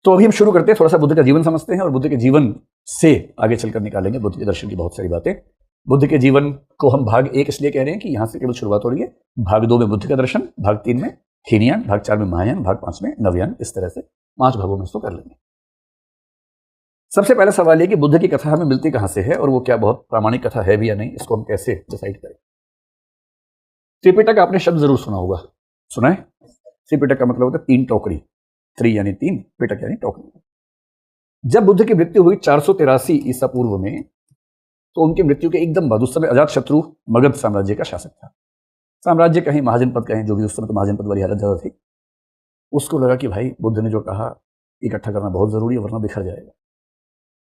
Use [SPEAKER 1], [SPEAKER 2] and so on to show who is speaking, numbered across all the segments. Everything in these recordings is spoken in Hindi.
[SPEAKER 1] तो अभी हम शुरू करते हैं, थोड़ा सा बुद्ध का जीवन समझते हैं और बुद्ध के जीवन से आगे चलकर निकालेंगे बुद्ध के दर्शन की बहुत सारी बातें। बुद्ध के जीवन को हम भाग 1 इसलिए कह रहे हैं कि यहां से केवल शुरुआत हो रही है। भाग 2 में बुद्ध का दर्शन, भाग 3 में हीनयान, भाग 4 में महायान, भाग 5 में नवयान, इस तरह से 5 भागों में इसको कर लेंगे। सबसे पहला सवाल ये कि बुद्ध की कथा हमें मिलती कहां से है और वो क्या बहुत प्रामाणिक कथा है भी या नहीं, इसको हम कैसे डिसाइड करें। त्रिपिटक आपने शब्द जरूर सुना होगा, सुना है? त्रिपिटक का मतलब होता है 3 टोकरी, 3 यानी 3, पिटक यानी टोकरी। जब बुद्ध की मृत्यु हुई 483 ईसा पूर्व में, तो उनकी मृत्यु के एकदम बाद उस समय अजातशत्रु मगध साम्राज्य का शासक था। साम्राज्य कहीं, महाजनपद कहीं, जो भी उस समय तो महाजनपद वाली हालत ज्यादा थी। उसको लगा कि भाई बुद्ध ने जो कहा इकट्ठा करना बहुत जरूरी है वरना बिखर जाएगा।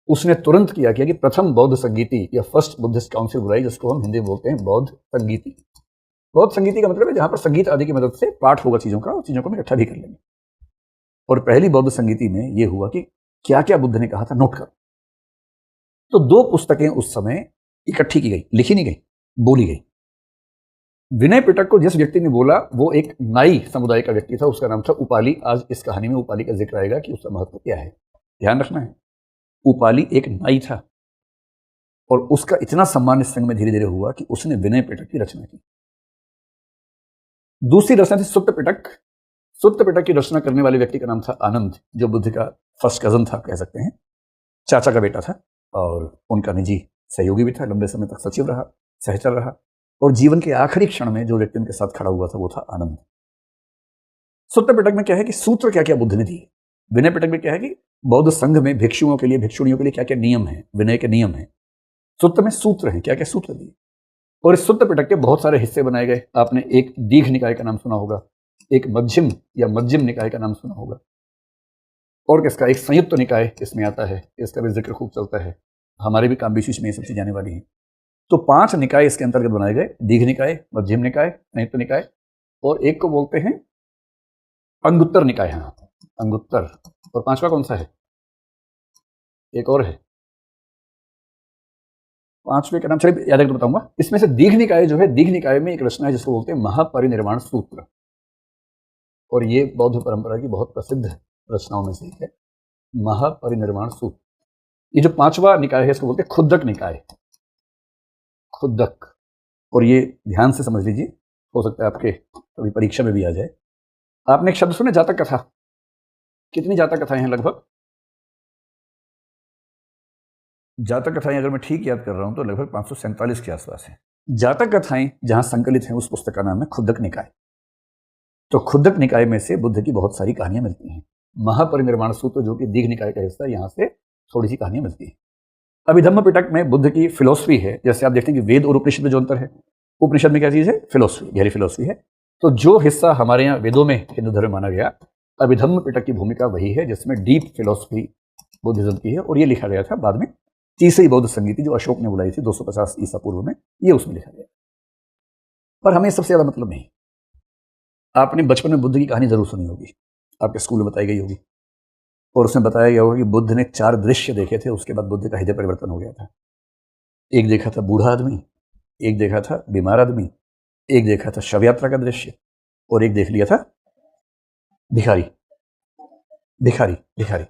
[SPEAKER 1] उसने तुरंत किया कि प्रथम बौद्ध संगीति या फर्स्ट बुद्धिस्ट काउंसिल बुलाई, जिसको हम हिंदी में बोलते हैं बौद्ध संगीति। बौद्ध संगीति का मतलब है जहां पर संगीत आदि की मदद से पाठ होगा चीजों का, और चीजों को हम इकट्ठा भी कर लेंगे। और पहली बौद्ध संगीति में यह हुआ कि क्या क्या बुद्ध ने कहा था नोट कर। तो 2 पुस्तकें उस समय इकट्ठी की गई, लिखी नहीं गई, बोली गई। विनय पिटक को जिस व्यक्ति ने बोला वो एक नाई समुदाय का व्यक्ति था, उसका नाम था उपाली। आज इस कहानी में उपाली का जिक्र आएगा कि उसका महत्व क्या है, ध्यान रखना है। उपाली एक नाई था और उसका इतना सम्मान इस संघ में धीरे धीरे हुआ कि उसने विनय पिटक की रचना की। दूसरी रचना थी सुत्त पिटक। सुत्त पिटक की रचना करने वाले व्यक्ति का नाम था आनंद, जो बुद्ध का फर्स्ट कजन था, कह सकते हैं, चाचा का बेटा था और उनका निजी सहयोगी भी था। लंबे समय तक सचिव रहा, सहचर रहा, और जीवन के आखिरी क्षण में जो व्यक्ति उनके साथ खड़ा हुआ था वो था आनंद। सुत्त पिटक में क्या है कि सूत्र क्या क्या बुद्ध ने दिए। विनय पिटक में क्या है कि बौद्ध संघ में भिक्षुओं के लिए, भिक्षुणियों के लिए क्या क्या नियम है, विनय के नियम है। सुत्त में सूत्र हैं, क्या क्या सूत्र दिए। और इस सुत्त पिटक के बहुत सारे हिस्से बनाए गए। आपने एक दीघ निकाय का नाम सुना होगा, एक मध्यम या मध्यम निकाय का नाम सुना होगा, और किसका एक संयुक्त निकाय इसमें आता है, इसका भी जिक्र खूब चलता है। हमारे भी काम बीच में ये सब चीजें आने वाली हैं। तो 5 निकाय इसके अंतर्गत बनाए गए, दीघ निकाय, मध्यम निकाय, संयुक्त निकाय, और एक को बोलते हैं अंगुत्तर निकाय। हाँ, अंगुत्तर। और 5वां कौन सा है? एक और है, 5वें का नाम चलिए याद करके बताऊंगा। इसमें से दीघ निकाय जो है, दीघ निकाय में एक रचना है जिसको बोलते हैं महापरिनिर्वाण सूत्र, और ये बौद्ध परंपरा की बहुत प्रसिद्ध रचनाओं में से एक है, महापरिनिर्वाण सूत्र। ये जो 5वां निकाय है इसको बोलते हैं खुद्दक निकाय, खुद्दक। और ये ध्यान से समझ लीजिए, हो सकता है आपके कभी परीक्षा में भी आ जाए। आपने एक शब्द सुने, जातक कथा। कितनी जातक कथाएं हैं लगभग? जातक कथाएं अगर मैं ठीक याद कर रहा हूं तो लगभग 547 के आसपास है। जातक कथाएं जहां संकलित हैं उस पुस्तक का नाम है खुद्दक निकाय। तो खुद्दक निकाय में से बुद्ध की बहुत सारी कहानियां मिलती हैं। महापरिनिर्वाण सूत्र जो कि दीघ निकाय का हिस्सा है, यहां से थोड़ी सी कहानियां मिलती हैं। अभिधम्म पिटक में बुद्ध की फिलोसफी है। जैसे आप देखते हैं कि वेद और उपनिषद में जो अंतर है, उपनिषद में क्या चीज है? फिलोसफी, गहरी फिलोसफी है। तो जो हिस्सा हमारे यहाँ वेदों में हिंदू धर्म माना गया, अभिधम्म पिटक की भूमिका वही है जिसमें डीप फिलोसफी बुद्धिज्म की है। और ये लिखा गया था बाद में तीसरी बौद्ध संगीति जो अशोक ने बुलाई थी 250 ईसा पूर्व में, ये उसमें लिखा गया। पर हमें सबसे ज्यादा मतलब नहीं। आपने बचपन में बुद्ध की कहानी जरूर सुनी होगी, आपके स्कूल में बताई गई होगी, और उसमें बताया गया होगा कि बुद्ध ने 4 दृश्य देखे थे, उसके बाद बुद्ध का हृदय परिवर्तन हो गया था। एक देखा था बूढ़ा आदमी, एक देखा था बीमार आदमी, एक देखा था शव यात्रा का दृश्य, और एक देख लिया था भिखारी। भिखारी भिखारी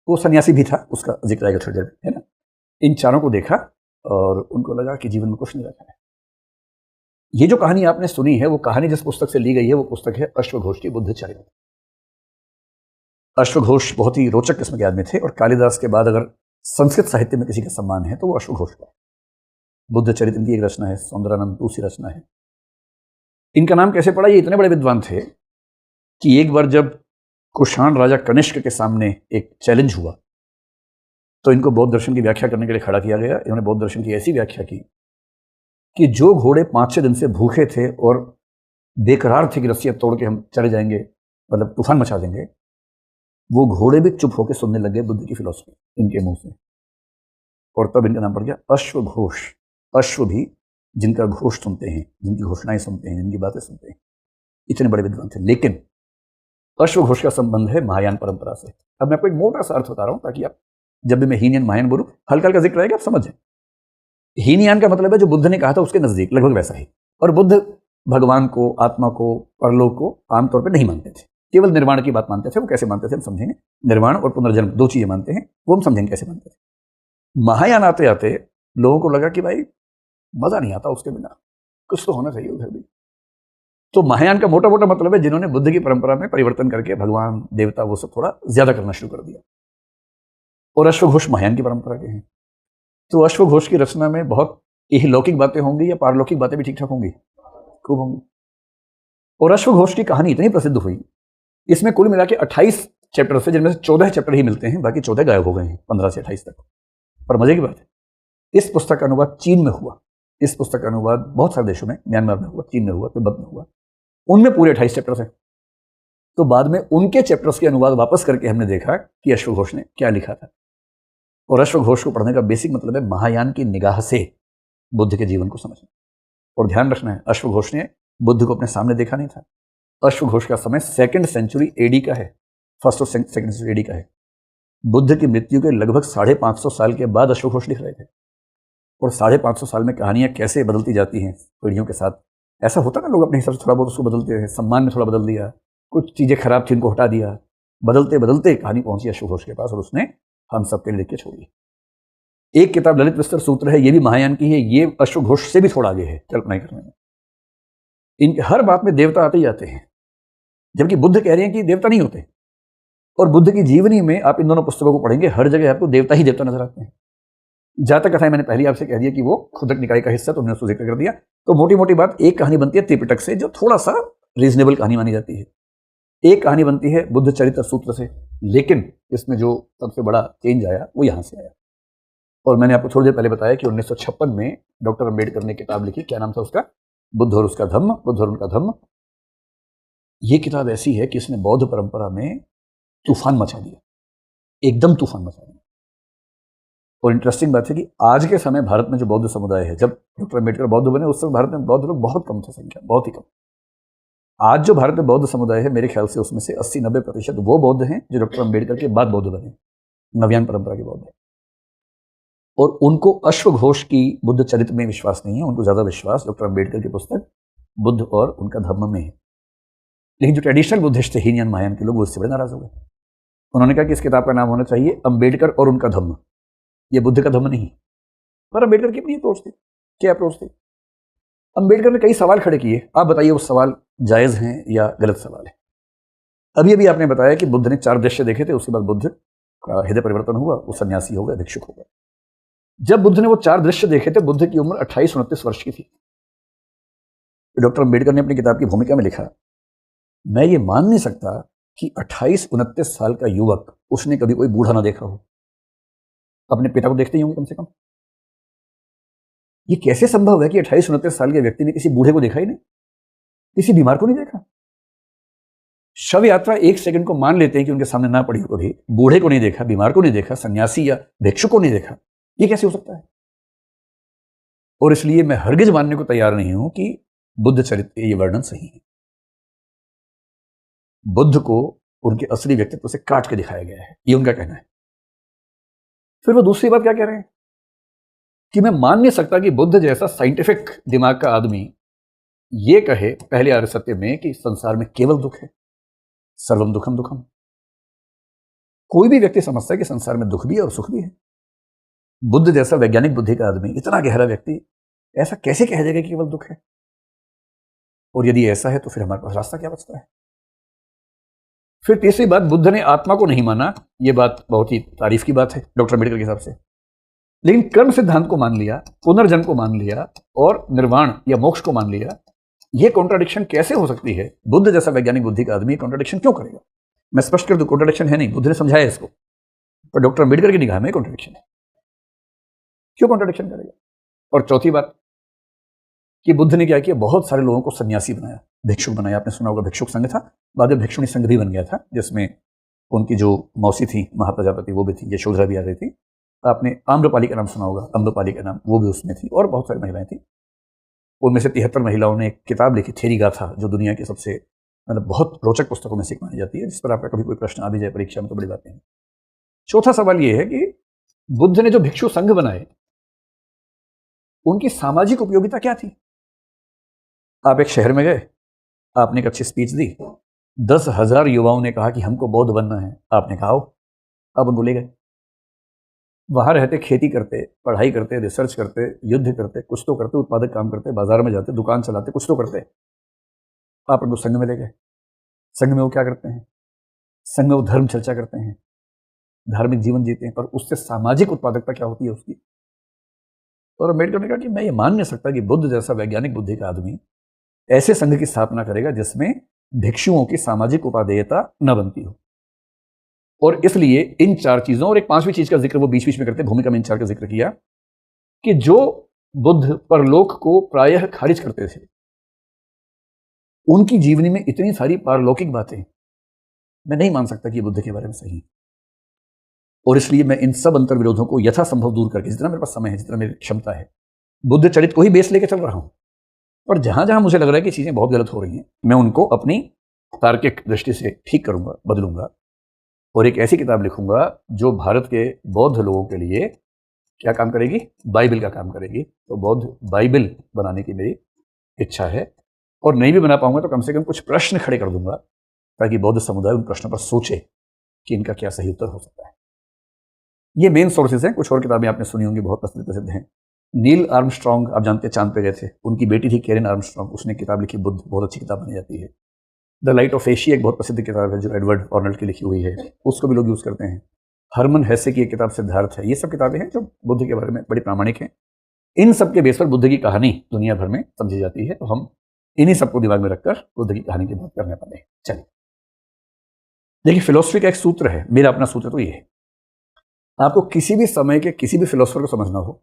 [SPEAKER 1] वो सन्यासी भी था, उसका जिक्र आएगा थोड़ी देर में, है ना। इन 4 को देखा और उनको लगा कि जीवन में कुछ नहीं रखा है। ये जो कहानी आपने सुनी है वो कहानी जिस पुस्तक से ली गई है वो पुस्तक है अश्वघोष की बुद्धचरित। अश्वघोष बहुत ही रोचक किस्म के आदमी थे, और कालिदास के बाद अगर संस्कृत साहित्य में किसी का सम्मान है तो वो अश्वघोष का। बुद्धचरित इनकी एक रचना है, सौंदरानंद दूसरी रचना है। इनका नाम कैसे पड़ा? ये इतने बड़े विद्वान थे कि एक बार जब कुषाण राजा कनिष्क के सामने एक चैलेंज हुआ तो इनको बौद्ध दर्शन की व्याख्या करने के लिए खड़ा किया गया। इन्होंने बौद्ध दर्शन की ऐसी व्याख्या की कि जो घोड़े 5-6 दिन से भूखे थे और बेकरार थे कि रस्सियां तोड़ के हम चले जाएंगे, मतलब तूफान मचा देंगे, वो घोड़े भी चुप होकर सुनने लगे बुद्ध की फिलॉसफी इनके मुंह से। और तब इनका नाम पड़ गया अश्वघोष। अश्व भी जिनका घोष सुनते हैं, जिनकी घोषणाएं सुनते हैं, जिनकी बातें सुनते हैं, इतने बड़े विद्वान थे। लेकिन अश्वघोष का संबंध है महायान परंपरा से। अब मैं आपको एक मोटा सा अर्थ बता रहा हूं ताकि आप जब भी मैं हीनयान महायान बोलूं हल्का हल्का जिक्र रहेगा, आप समझ जाए। हीनयान का मतलब है जो बुद्ध ने कहा था उसके नजदीक, लगभग वैसा ही। और बुद्ध भगवान को, आत्मा को, परलोक को आमतौर पर नहीं मानते थे, केवल निर्वाण की बात मानते थे। वो कैसे मानते थे हम समझेंगे। निर्वाण और पुनर्जन्म दो चीजें मानते हैं, वो हम समझेंगे कैसे मानते हैं। महायान आते आते लोगों को लगा कि भाई मजा नहीं आता उसके बिना, कुछ तो होना चाहिए उधर भी। तो महायान का मोटा मोटा मतलब है जिन्होंने बुद्ध की परंपरा में परिवर्तन करके भगवान देवता वो सब थोड़ा ज्यादा करना शुरू कर दिया। और अश्वघोष महायान की परंपरा के हैं। तो अश्वघोष की रचना में बहुत इहलौकिक बातें होंगी या पारलौकिक बातें भी ठीक ठाक होंगी, खूब होंगी। और अश्वघोष की कहानी इतनी प्रसिद्ध हुई, इसमें कुल मिला के 28 चैप्टर से, जिनमें से 14 चैप्टर ही मिलते हैं, बाकी 14 गायब हो गए हैं 15 से 28 तक। पर मजे की बात है, इस पुस्तक का अनुवाद चीन में हुआ। इस पुस्तक का अनुवाद बहुत सारे देशों में, म्यांमार में हुआ, चीन में हुआ, तिब्बत में हुआ, उनमें पूरे 28 चैप्टर्स हैं। तो बाद में उनके चैप्टर्स के अनुवाद वापस करके हमने देखा कि अश्वघोष ने क्या लिखा था। और अश्वघोष को पढ़ने का बेसिक मतलब है महायान की निगाह से बुद्ध के जीवन को समझना। और ध्यान रखना है, अश्वघोष ने बुद्ध को अपने सामने देखा नहीं था। अश्वघोष का समय 2nd सेंचुरी एडी का है, 1st और 2nd सेंचुरी एडी का है। बुद्ध की मृत्यु के लगभग 550 साल के बाद अश्वघोष लिख रहे थे। और 550 साल में कहानियां कैसे बदलती जाती हैं पीढ़ियों के साथ। ऐसा होता ना, लोग अपने हिसाब से थोड़ा बहुत उसको बदलते हैं, सम्मान में थोड़ा बदल दिया, कुछ चीजें खराब थी उनको हटा दिया, बदलते बदलते कहानी पहुंची अश्वघोष के पास और उसने हम सबके लिए लिख के छोड़ी। एक किताब ललित विस्तर सूत्र है, ये भी महायान की है, ये अश्वघोष से भी थोड़ा आगे है कल्पना करने में। इन हर बात में देवता आते ही आते हैं, जबकि बुद्ध कह रहे हैं कि देवता नहीं होते। और बुद्ध की जीवनी में आप इन दोनों पुस्तकों को पढ़ेंगे, हर जगह आपको देवता ही देवता नजर आते हैं। जातक कथाएं मैंने पहले आपसे कह दिया कि वो खुदक निकाय का हिस्सा, तो हमने उसको जिक्र कर दिया। तो मोटी मोटी बात, एक कहानी बनती है त्रिपिटक से, जो थोड़ा सा रीजनेबल कहानी मानी जाती है। एक कहानी बनती है बुद्ध चरित्र सूत्र से, लेकिन इसमें जो सबसे बड़ा चेंज आया वो यहां से आया। और मैंने आपको थोड़ी देर पहले बताया कि 1956 में डॉक्टर अंबेडकर ने किताब लिखी, क्या नाम था उसका, बुद्ध और उसका धम्म, बुद्ध और उनका धम्म। ये किताब ऐसी है कि इसने बौद्ध परंपरा में तूफान मचा दिया, एकदम तूफान मचा दिया। और इंटरेस्टिंग बात है कि आज के समय भारत में जो बौद्ध समुदाय है, जब डॉक्टर अंबेडकर बौद्ध बने उस समय भारत में बौद्ध लोग बहुत कम थे, संख्या बहुत ही कम। आज जो भारत में बौद्ध समुदाय है, मेरे ख्याल से उसमें से 80-90% वो बौद्ध हैं जो डॉक्टर अंबेडकर के बाद बौद्ध बने, नव्यान परंपरा के बौद्ध हैं। और उनको अश्वघोष की बुद्ध चरित्र में विश्वास नहीं है, उनको ज्यादा विश्वास डॉक्टर अंबेडकर की पुस्तक बुद्ध और उनका धम्म में है। लेकिन जो ट्रेडिशनल बुद्धिस्ट थे, हीनयान महायान के लोग, वो इससे बड़े नाराज हो गए। उन्होंने कहा कि इस किताब का नाम होना चाहिए अंबेडकर और उनका धम्म, ये बुद्ध का धम्म नहीं। पर अंबेडकर की अपनी अप्रोच थी। क्या अप्रोच थी? अंबेडकर ने कई सवाल खड़े किए, आप बताइए वो सवाल जायज हैं या गलत सवाल है। अभी अभी आपने बताया कि बुद्ध ने 4 दृश्य देखे थे, उसके बाद बुद्ध का हृदय परिवर्तन हुआ, वो सन्यासी हो गए, भिक्षुक हो गए। जब बुद्ध ने वो 4 दृश्य देखे थे, बुद्ध की उम्र 28-29 वर्ष की थी। डॉक्टर अंबेडकर ने अपनी किताब की भूमिका में लिखा, मैं ये मान नहीं सकता कि 28-29 साल का युवक, उसने कभी कोई बूढ़ा ना देखा हो। अपने पिता को देखते ही होंगे कम से कम। ये कैसे संभव है कि 28-29 साल के व्यक्ति ने किसी बूढ़े को देखा ही नहीं, किसी बीमार को नहीं देखा? शव यात्रा 1 सेकंड को मान लेते हैं कि उनके सामने ना पड़ी हो, कभी बूढ़े को नहीं देखा, बीमार को नहीं देखा, सन्यासी या भिक्षुक को नहीं देखा, ये कैसे हो सकता है? और इसलिए मैं हरगिज मानने को तैयार नहीं हूं कि बुद्ध चरित्र ये वर्णन सही है। बुद्ध को उनके असली व्यक्तित्व से काट के दिखाया गया है, ये उनका कहना है। फिर वो दूसरी बात क्या कह रहे हैं कि मैं मान नहीं सकता कि बुद्ध जैसा साइंटिफिक दिमाग का आदमी ये कहे पहले आर्य सत्य में कि संसार में केवल दुख है, सर्वम दुखम दुखम। कोई भी व्यक्ति समझता है कि संसार में दुख भी है और सुख भी है। बुद्ध जैसा वैज्ञानिक बुद्धि का आदमी, इतना गहरा व्यक्ति, ऐसा कैसे कह देगा कि केवल दुख है? और यदि ऐसा है तो फिर हमारे पास रास्ता क्या बचता है? फिर तीसरी बात, बुद्ध ने आत्मा को नहीं माना, यह बात बहुत ही तारीफ की बात है डॉक्टर अंबेडकर के हिसाब से। लेकिन कर्म सिद्धांत को मान लिया, पुनर्जन्म को मान लिया और निर्वाण या मोक्ष को मान लिया। यह कॉन्ट्राडिक्शन कैसे हो सकती है? बुद्ध जैसा वैज्ञानिक बुद्धि का आदमी कॉन्ट्राडिक्शन क्यों करेगा? मैं स्पष्ट कर दूं, कॉन्ट्राडिक्शन है नहीं, बुद्ध ने समझाया इसको, पर डॉक्टर अंबेडकर की निगाह में कॉन्ट्राडिक्शन है। क्यों कॉन्ट्राडिक्शन करेगा? और चौथी बात कि बुद्ध ने क्या किया, बहुत सारे लोगों को सन्यासी बनाया, भिक्षुक बनाया। आपने सुना होगा भिक्षुक संघ था, बाद में भिक्षुणी संघ भी बन गया था, जिसमें उनकी जो मौसी थी महाप्रजापति वो भी थी, यशोधरा भी आ रही थी। आपने आम्रपाली का नाम सुना होगा, अम्रपाली का नाम, वो भी उसमें थी, और बहुत सारी महिलाएं थी। उनमें से 73 महिलाओं ने एक किताब लिखी, थेरी गाथा, जो दुनिया की सबसे मतलब बहुत रोचक पुस्तकों में से एक मानी जाती है, जिस पर आपका कभी कोई प्रश्न आ भी जाए परीक्षा में तो बड़ी बात नहीं। चौथा सवाल यह है कि बुद्ध ने जो भिक्षु संघ बनाए, उनकी सामाजिक उपयोगिता क्या थी? आप एक शहर में गए, आपने एक अच्छी स्पीच दी, 10,000 युवाओं ने कहा कि हमको बौद्ध बनना है। आपने कहा आप उनको ले गए, वहां रहते, खेती करते, पढ़ाई करते, रिसर्च करते, युद्ध करते, कुछ तो करते, उत्पादक काम करते, बाजार में जाते, दुकान चलाते, कुछ तो करते। आप उनको संघ में ले गए। संघ में वो क्या करते हैं? संघ में वो धर्म चर्चा करते हैं, धार्मिक जीवन जीते हैं, पर उससे सामाजिक उत्पादकता क्या होती है उसकी? और अम्बेडकर ने कहा कि मैं ये मान नहीं सकता कि बुद्ध जैसा वैज्ञानिक बुद्धि का आदमी ऐसे संघ की स्थापना करेगा जिसमें भिक्षुओं की सामाजिक उपादेयता न बनती हो। और इसलिए इन 4 चीजों और एक 5वीं चीज का जिक्र वो बीच बीच में करते, भूमिका में इन 4 का जिक्र किया कि जो बुद्ध परलोक को प्रायः खारिज करते थे, उनकी जीवनी में इतनी सारी पारलौकिक बातें, मैं नहीं मान सकता कि ये बुद्ध के बारे में सही है। और इसलिए मैं इन सब अंतर विरोधों को यथासंभव दूर करके, जितना मेरे पास समय है, जितना मेरी क्षमता है, बुद्ध चरित्र को ही बेस लेके चल रहा हूं। पर जहां जहां मुझे लग रहा है कि चीजें बहुत गलत हो रही हैं, मैं उनको अपनी तार्किक दृष्टि से ठीक करूंगा, बदलूंगा, और एक ऐसी किताब लिखूंगा जो भारत के बौद्ध लोगों के लिए क्या काम करेगी? बाइबल का काम करेगी। तो बौद्ध बाइबल बनाने की मेरी इच्छा है, और नहीं भी बना पाऊंगा तो कम से कम कुछ प्रश्न खड़े कर दूंगा ताकि बौद्ध समुदाय उन प्रश्नों पर सोचे कि इनका क्या सही उत्तर हो सकता है। ये मेन सोर्सेज हैं। कुछ और किताबें आपने सुनी होंगी, बहुत प्रसिद्ध हैं। नील आर्मस्ट्रॉन्ग, आप जानते हैं, चांद पे गए थे, उनकी बेटी थी कैरन आर्मस्ट्रॉन्ग, उसने किताब लिखी बुद्ध, बहुत अच्छी किताब बनी जाती है। द लाइट ऑफ एशिया एक बहुत प्रसिद्ध किताब है जो एडवर्ड ऑर्नल्ड की लिखी हुई है, उसको भी लोग यूज करते हैं। हरमन हेसे की एक किताब सिद्धार्थ है। ये सब किताबें हैं जो बुद्ध के बारे में बड़ी प्रामाणिक हैं। इन सब के बेस पर बुद्ध की कहानी दुनिया भर में समझी जाती है, तो हम इन्हीं सबको दिमाग में रखकर बुद्ध की कहानी की बात करने वाले हैं। चलिए देखिए, फिलोसफी का एक सूत्र है, मेरा अपना सूत्र तो ये है, आपको किसी भी समय के किसी भी फिलोसफर को समझना हो,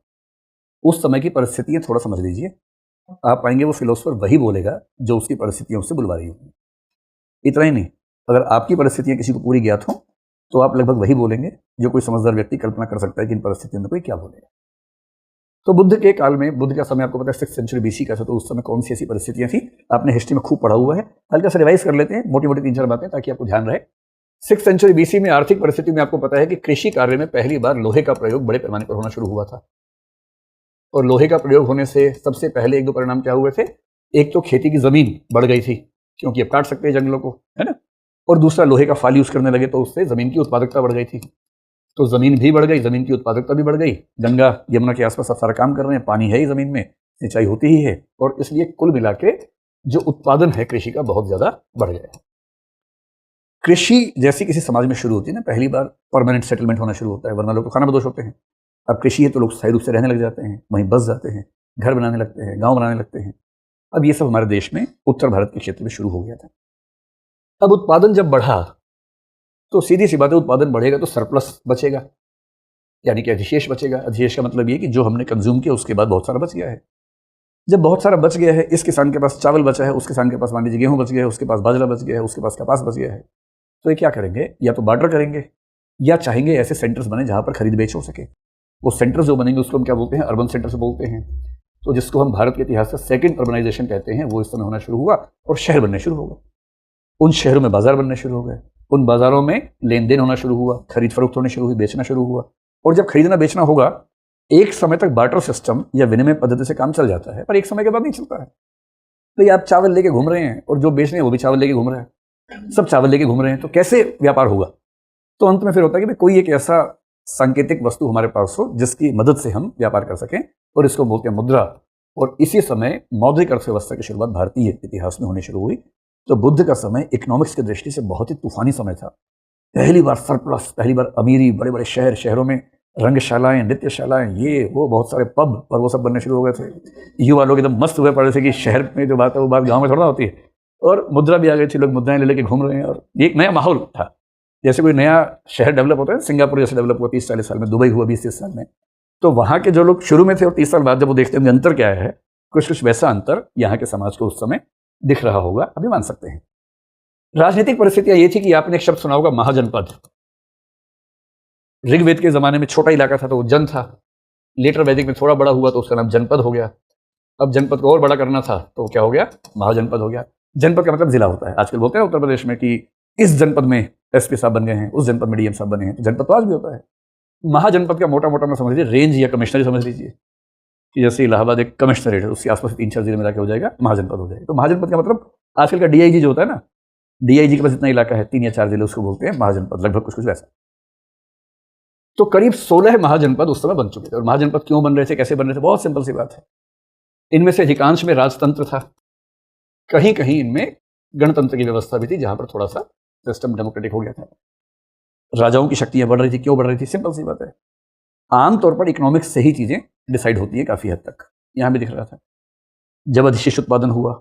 [SPEAKER 1] उस समय की परिस्थितियां थोड़ा समझ लीजिए, आप पाएंगे वो फिलोसफर वही बोलेगा जो उसकी परिस्थितियां उससे बुलवा रही होंगी। इतना ही नहीं, अगर आपकी परिस्थितियां किसी को पूरी ज्ञात हो तो आप लगभग वही बोलेंगे जो कोई समझदार व्यक्ति कल्पना कर सकता है कि इन परिस्थितियों में कोई क्या बोलेगा। तो बुद्ध के काल में, बुद्ध का समय आपको पता है 6th सेंचुरी BC का था, तो उस समय कौन सी ऐसी परिस्थितियां थी? आपने हिस्ट्री में खूब पढ़ा हुआ है, हल्का सा रिवाइज कर लेते हैं, मोटी मोटी 3-4 बातें ताकि आपको ध्यान रहे। 6th सेंचुरी BC में आर्थिक परिस्थिति में आपको पता है कि कृषि कार्य में पहली बार लोहे का प्रयोग बड़े पैमाने पर होना शुरू हुआ था। और लोहे का प्रयोग होने से सबसे पहले 1-2 परिणाम क्या हुए थे? एक तो खेती की जमीन बढ़ गई थी, क्योंकि अब काट सकते हैं जंगलों को, है ना। और दूसरा, लोहे का फाल यूज करने लगे तो उससे जमीन की उत्पादकता बढ़ गई थी। तो जमीन भी बढ़ गई, जमीन की उत्पादकता भी बढ़ गई। गंगा यमुना के आसपास सब सारा काम कर रहे हैं, पानी है ही जमीन में, सिंचाई होती ही है, और इसलिए कुल मिला के जो उत्पादन है कृषि का बहुत ज्यादा बढ़ गया। कृषि जैसी किसी समाज में शुरू होती है ना, पहली बार परमानेंट सेटलमेंट होना शुरू होता है, वरना लोग तो खाना बदोश होते हैं। अब कृषि है तो लोग स्थायी रूप से रहने लग जाते हैं, वहीं बस जाते हैं, घर बनाने लगते हैं, गांव बनाने लगते हैं। अब ये सब हमारे देश में उत्तर भारत के क्षेत्र में शुरू हो गया था। अब उत्पादन जब बढ़ा तो सीधी सी बात है, उत्पादन बढ़ेगा तो सरप्लस बचेगा, यानी कि अधिशेष बचेगा। अधिशेष का मतलब ये कि जो हमने कंज्यूम किया उसके बाद बहुत सारा बच गया है। जब बहुत सारा बच गया है, इस किसान के पास चावल बचा है, उस किसान के पास मान लीजिए गेहूं बच गया है, उसके पास बाजरा बच गया है, उसके पास कपास बच गया है, तो ये क्या करेंगे? या तो बार्टर करेंगे, या चाहेंगे ऐसे सेंटर्स बने जहां पर खरीद बेच हो सके। वो सेंटर्स जो बनेंगे उसको हम क्या बोलते हैं? अर्बन सेंटर्स बोलते हैं। तो जिसको हम भारत के इतिहास से सेकंड अर्बनाइजेशन कहते हैं, वो इस समय होना शुरू हुआ और शहर बनने शुरू हो गए। उन शहरों में बाजार बनने शुरू हो गए, उन बाजारों में लेन देन होना शुरू हुआ, खरीद फरोख्त होनी शुरू हुई, बेचना शुरू हुआ। और जब खरीदना बेचना होगा, एक समय तक बार्टर सिस्टम या विनिमय पद्धति से काम चल जाता है, पर एक समय के बाद नहीं चलता है। तो ये आप चावल लेके घूम रहे हैं और जो बेच रहे हैं वो भी चावल लेके घूम रहे हैं, सब चावल लेके घूम रहे हैं, तो कैसे व्यापार होगा? तो अंत में फिर होता है कि कोई एक ऐसा सांकेतिक वस्तु हमारे पास हो जिसकी मदद से हम व्यापार कर सकें, और इसको बोलते हैं मुद्रा। और इसी समय मौद्रिक अर्थव्यवस्था की शुरुआत भारतीय इतिहास में होनी शुरू हुई। तो बुद्ध का समय इकोनॉमिक्स की दृष्टि से बहुत ही तूफानी समय था। पहली बार सरप्लस, पहली बार अमीरी, बड़े बड़े शहरों में रंगशालाएं, नृत्यशालाएं, ये वो बहुत सारे पब पर वो सब बनने शुरू हो गए थे। युवा लोग एकदम मस्त हुए पड़े थे कि शहर में जो बात है वो बात गाँव में थोड़ा होती है। और मुद्रा भी आ गई थी, लोग मुद्राएं ले लेके घूम रहे हैं, और एक नया माहौल था। जैसे कोई नया शहर डेवलप होता है, सिंगापुर जैसे डेवलप हुआ 30-40 साल में, दुबई हुआ 20-30 साल में, तो वहाँ के जो लोग शुरू में थे और 30 साल बाद जब वो देखते हैं अंतर क्या है, कुछ वैसा अंतर यहाँ के समाज को उस समय दिख रहा होगा, अभी मान सकते हैं। राजनीतिक परिस्थितियां ये थी कि आपने एक शब्द सुना होगा, महाजनपद। ऋग्वेद के जमाने में छोटा इलाका था तो वो जन था, लेटर वैदिक में थोड़ा बड़ा हुआ तो उसका नाम जनपद हो गया। अब जनपद को और बड़ा करना था तो क्या हो गया? महाजनपद हो गया। जनपद का मतलब जिला होता है। आजकल बोलते हैं उत्तर प्रदेश में कि इस जनपद में SP साहब बन गए हैं, उस जनपद में DM साहब बने हैं, तो जनपद तो आज भी होता है। महाजनपद का मोटा मोटा में समझ लीजिए रेंज या कमिश्नरी समझ लीजिए, कि जैसे इलाहाबाद एक कमिश्नरेट है, उसके आसपास 3-4 जिले मिला के हो जाएगा, महाजनपद हो जाएगा। तो महाजनपद का मतलब आजकल का DIG जो होता है ना, डीआईजी के पास इतना इलाका है, 3 या 4 जिले उसको बोलते हैं महाजनपद, लगभग कुछ कुछ वैसा। तो करीब 16 महाजनपद उस समय बन चुके थे। और महाजनपद क्यों बन रहे थे, कैसे बन रहे थे, बहुत सिंपल सी बात है। इनमें से अधिकांश में राजतंत्र था, कहीं कहीं इनमें गणतंत्र की व्यवस्था भी थी, जहां पर थोड़ा सा सिस्टम डेमोक्रेटिक हो गया था। राजाओं की शक्तियां बढ़ रही थी, क्यों बढ़ रही थी, सिंपल सी बात है। आमतौर पर इकोनॉमिक्स से ही चीजें डिसाइड होती है काफी हद तक, यहां भी दिख रहा था। जब अधिशेष उत्पादन हुआ,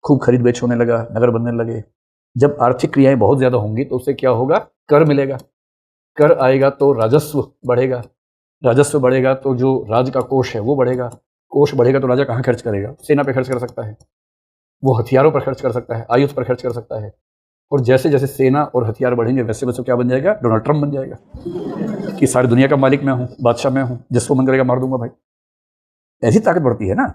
[SPEAKER 1] खूब खरीद बेच होने लगा, नगर बनने लगे, जब आर्थिक क्रियाएं बहुत ज्यादा होंगी तो उससे क्या होगा, कर मिलेगा, कर आएगा तो राजस्व बढ़ेगा, राजस्व बढ़ेगा तो जो राज का कोष है वो बढ़ेगा, कोष बढ़ेगा तो राजा कहाँ खर्च करेगा, सेना पे खर्च कर सकता है, वो हथियारों पर खर्च कर सकता है, आयुध पर खर्च कर सकता है। और जैसे जैसे सेना और हथियार बढ़ेंगे वैसे वैसे क्या बन जाएगा, डोनाल्ड ट्रंप बन जाएगा कि सारी दुनिया का मालिक मैं हूं, बादशाह मैं हूं, जिसको मन करेगा मार दूंगा भाई। ऐसी ताकत बढ़ती है ना।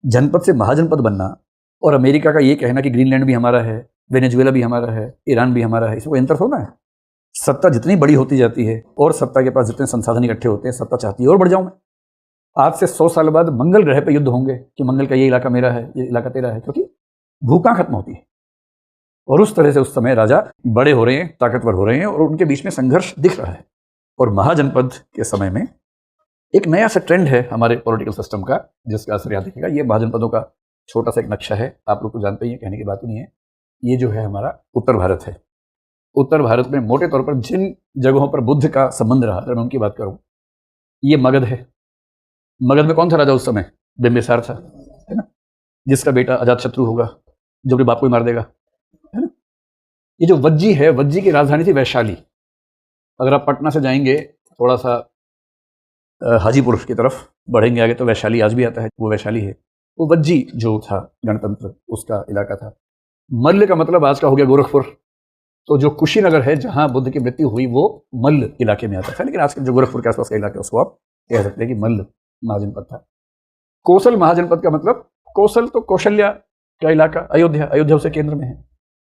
[SPEAKER 1] जनपद से महाजनपद बनना और अमेरिका का ये कहना कि ग्रीनलैंड भी हमारा है, वेनेजुएला भी हमारा है, ईरान भी हमारा है, इसमें कोई अंतर थोड़ा है। सत्ता जितनी बड़ी होती जाती है और सत्ता के पास जितने संसाधन इकट्ठे होते हैं, सत्ता चाहती है और बढ़ जाऊं मैं। आज से 100 साल बाद मंगल ग्रह पर युद्ध होंगे कि मंगल का ये इलाका मेरा है, ये इलाका तेरा है, क्योंकि भूखा खत्म होती है। और उस तरह से उस समय राजा बड़े हो रहे हैं, ताकतवर हो रहे हैं और उनके बीच में संघर्ष दिख रहा है। और महाजनपद के समय में एक नया सा ट्रेंड है हमारे पॉलिटिकल सिस्टम का, जिसका असर यहाँ दिखेगा। ये महाजनपदों का छोटा सा एक नक्शा है, आप लोग तो जानते ही हैं, कहने की बात ही नहीं है। ये जो है हमारा उत्तर भारत है। उत्तर भारत में मोटे तौर पर जिन जगहों पर बुद्ध का संबंध रहा, अगर मैं उनकी बात करूं, ये मगध है। मगध में कौन था राजा उस समय, बिंबिसार था, है ना, जिसका बेटा अजातशत्रु होगा, जो कि बाप को ही मार देगा, है ना। ये जो वज्जी है, वज्जी की राजधानी थी वैशाली। अगर आप पटना से जाएंगे थोड़ा सा हाजीपुर की तरफ बढ़ेंगे आगे तो वैशाली आज भी आता है, वो वैशाली है। वो वज्जी जो था गणतंत्र, उसका इलाका था। मल्ल का मतलब आज का हो गया गोरखपुर। तो जो कुशीनगर है जहां बुद्ध की मृत्यु हुई वो मल्ल इलाके में आता था, लेकिन आज के जो गोरखपुर के आसपास का इलाका है उसको आप कह सकते हैं कि मल्ल महाजनपद था। कोसल महाजनपद का मतलब, कोसल तो कौशल्या का इलाका, अयोध्या, अयोध्या उसके केंद्र में है।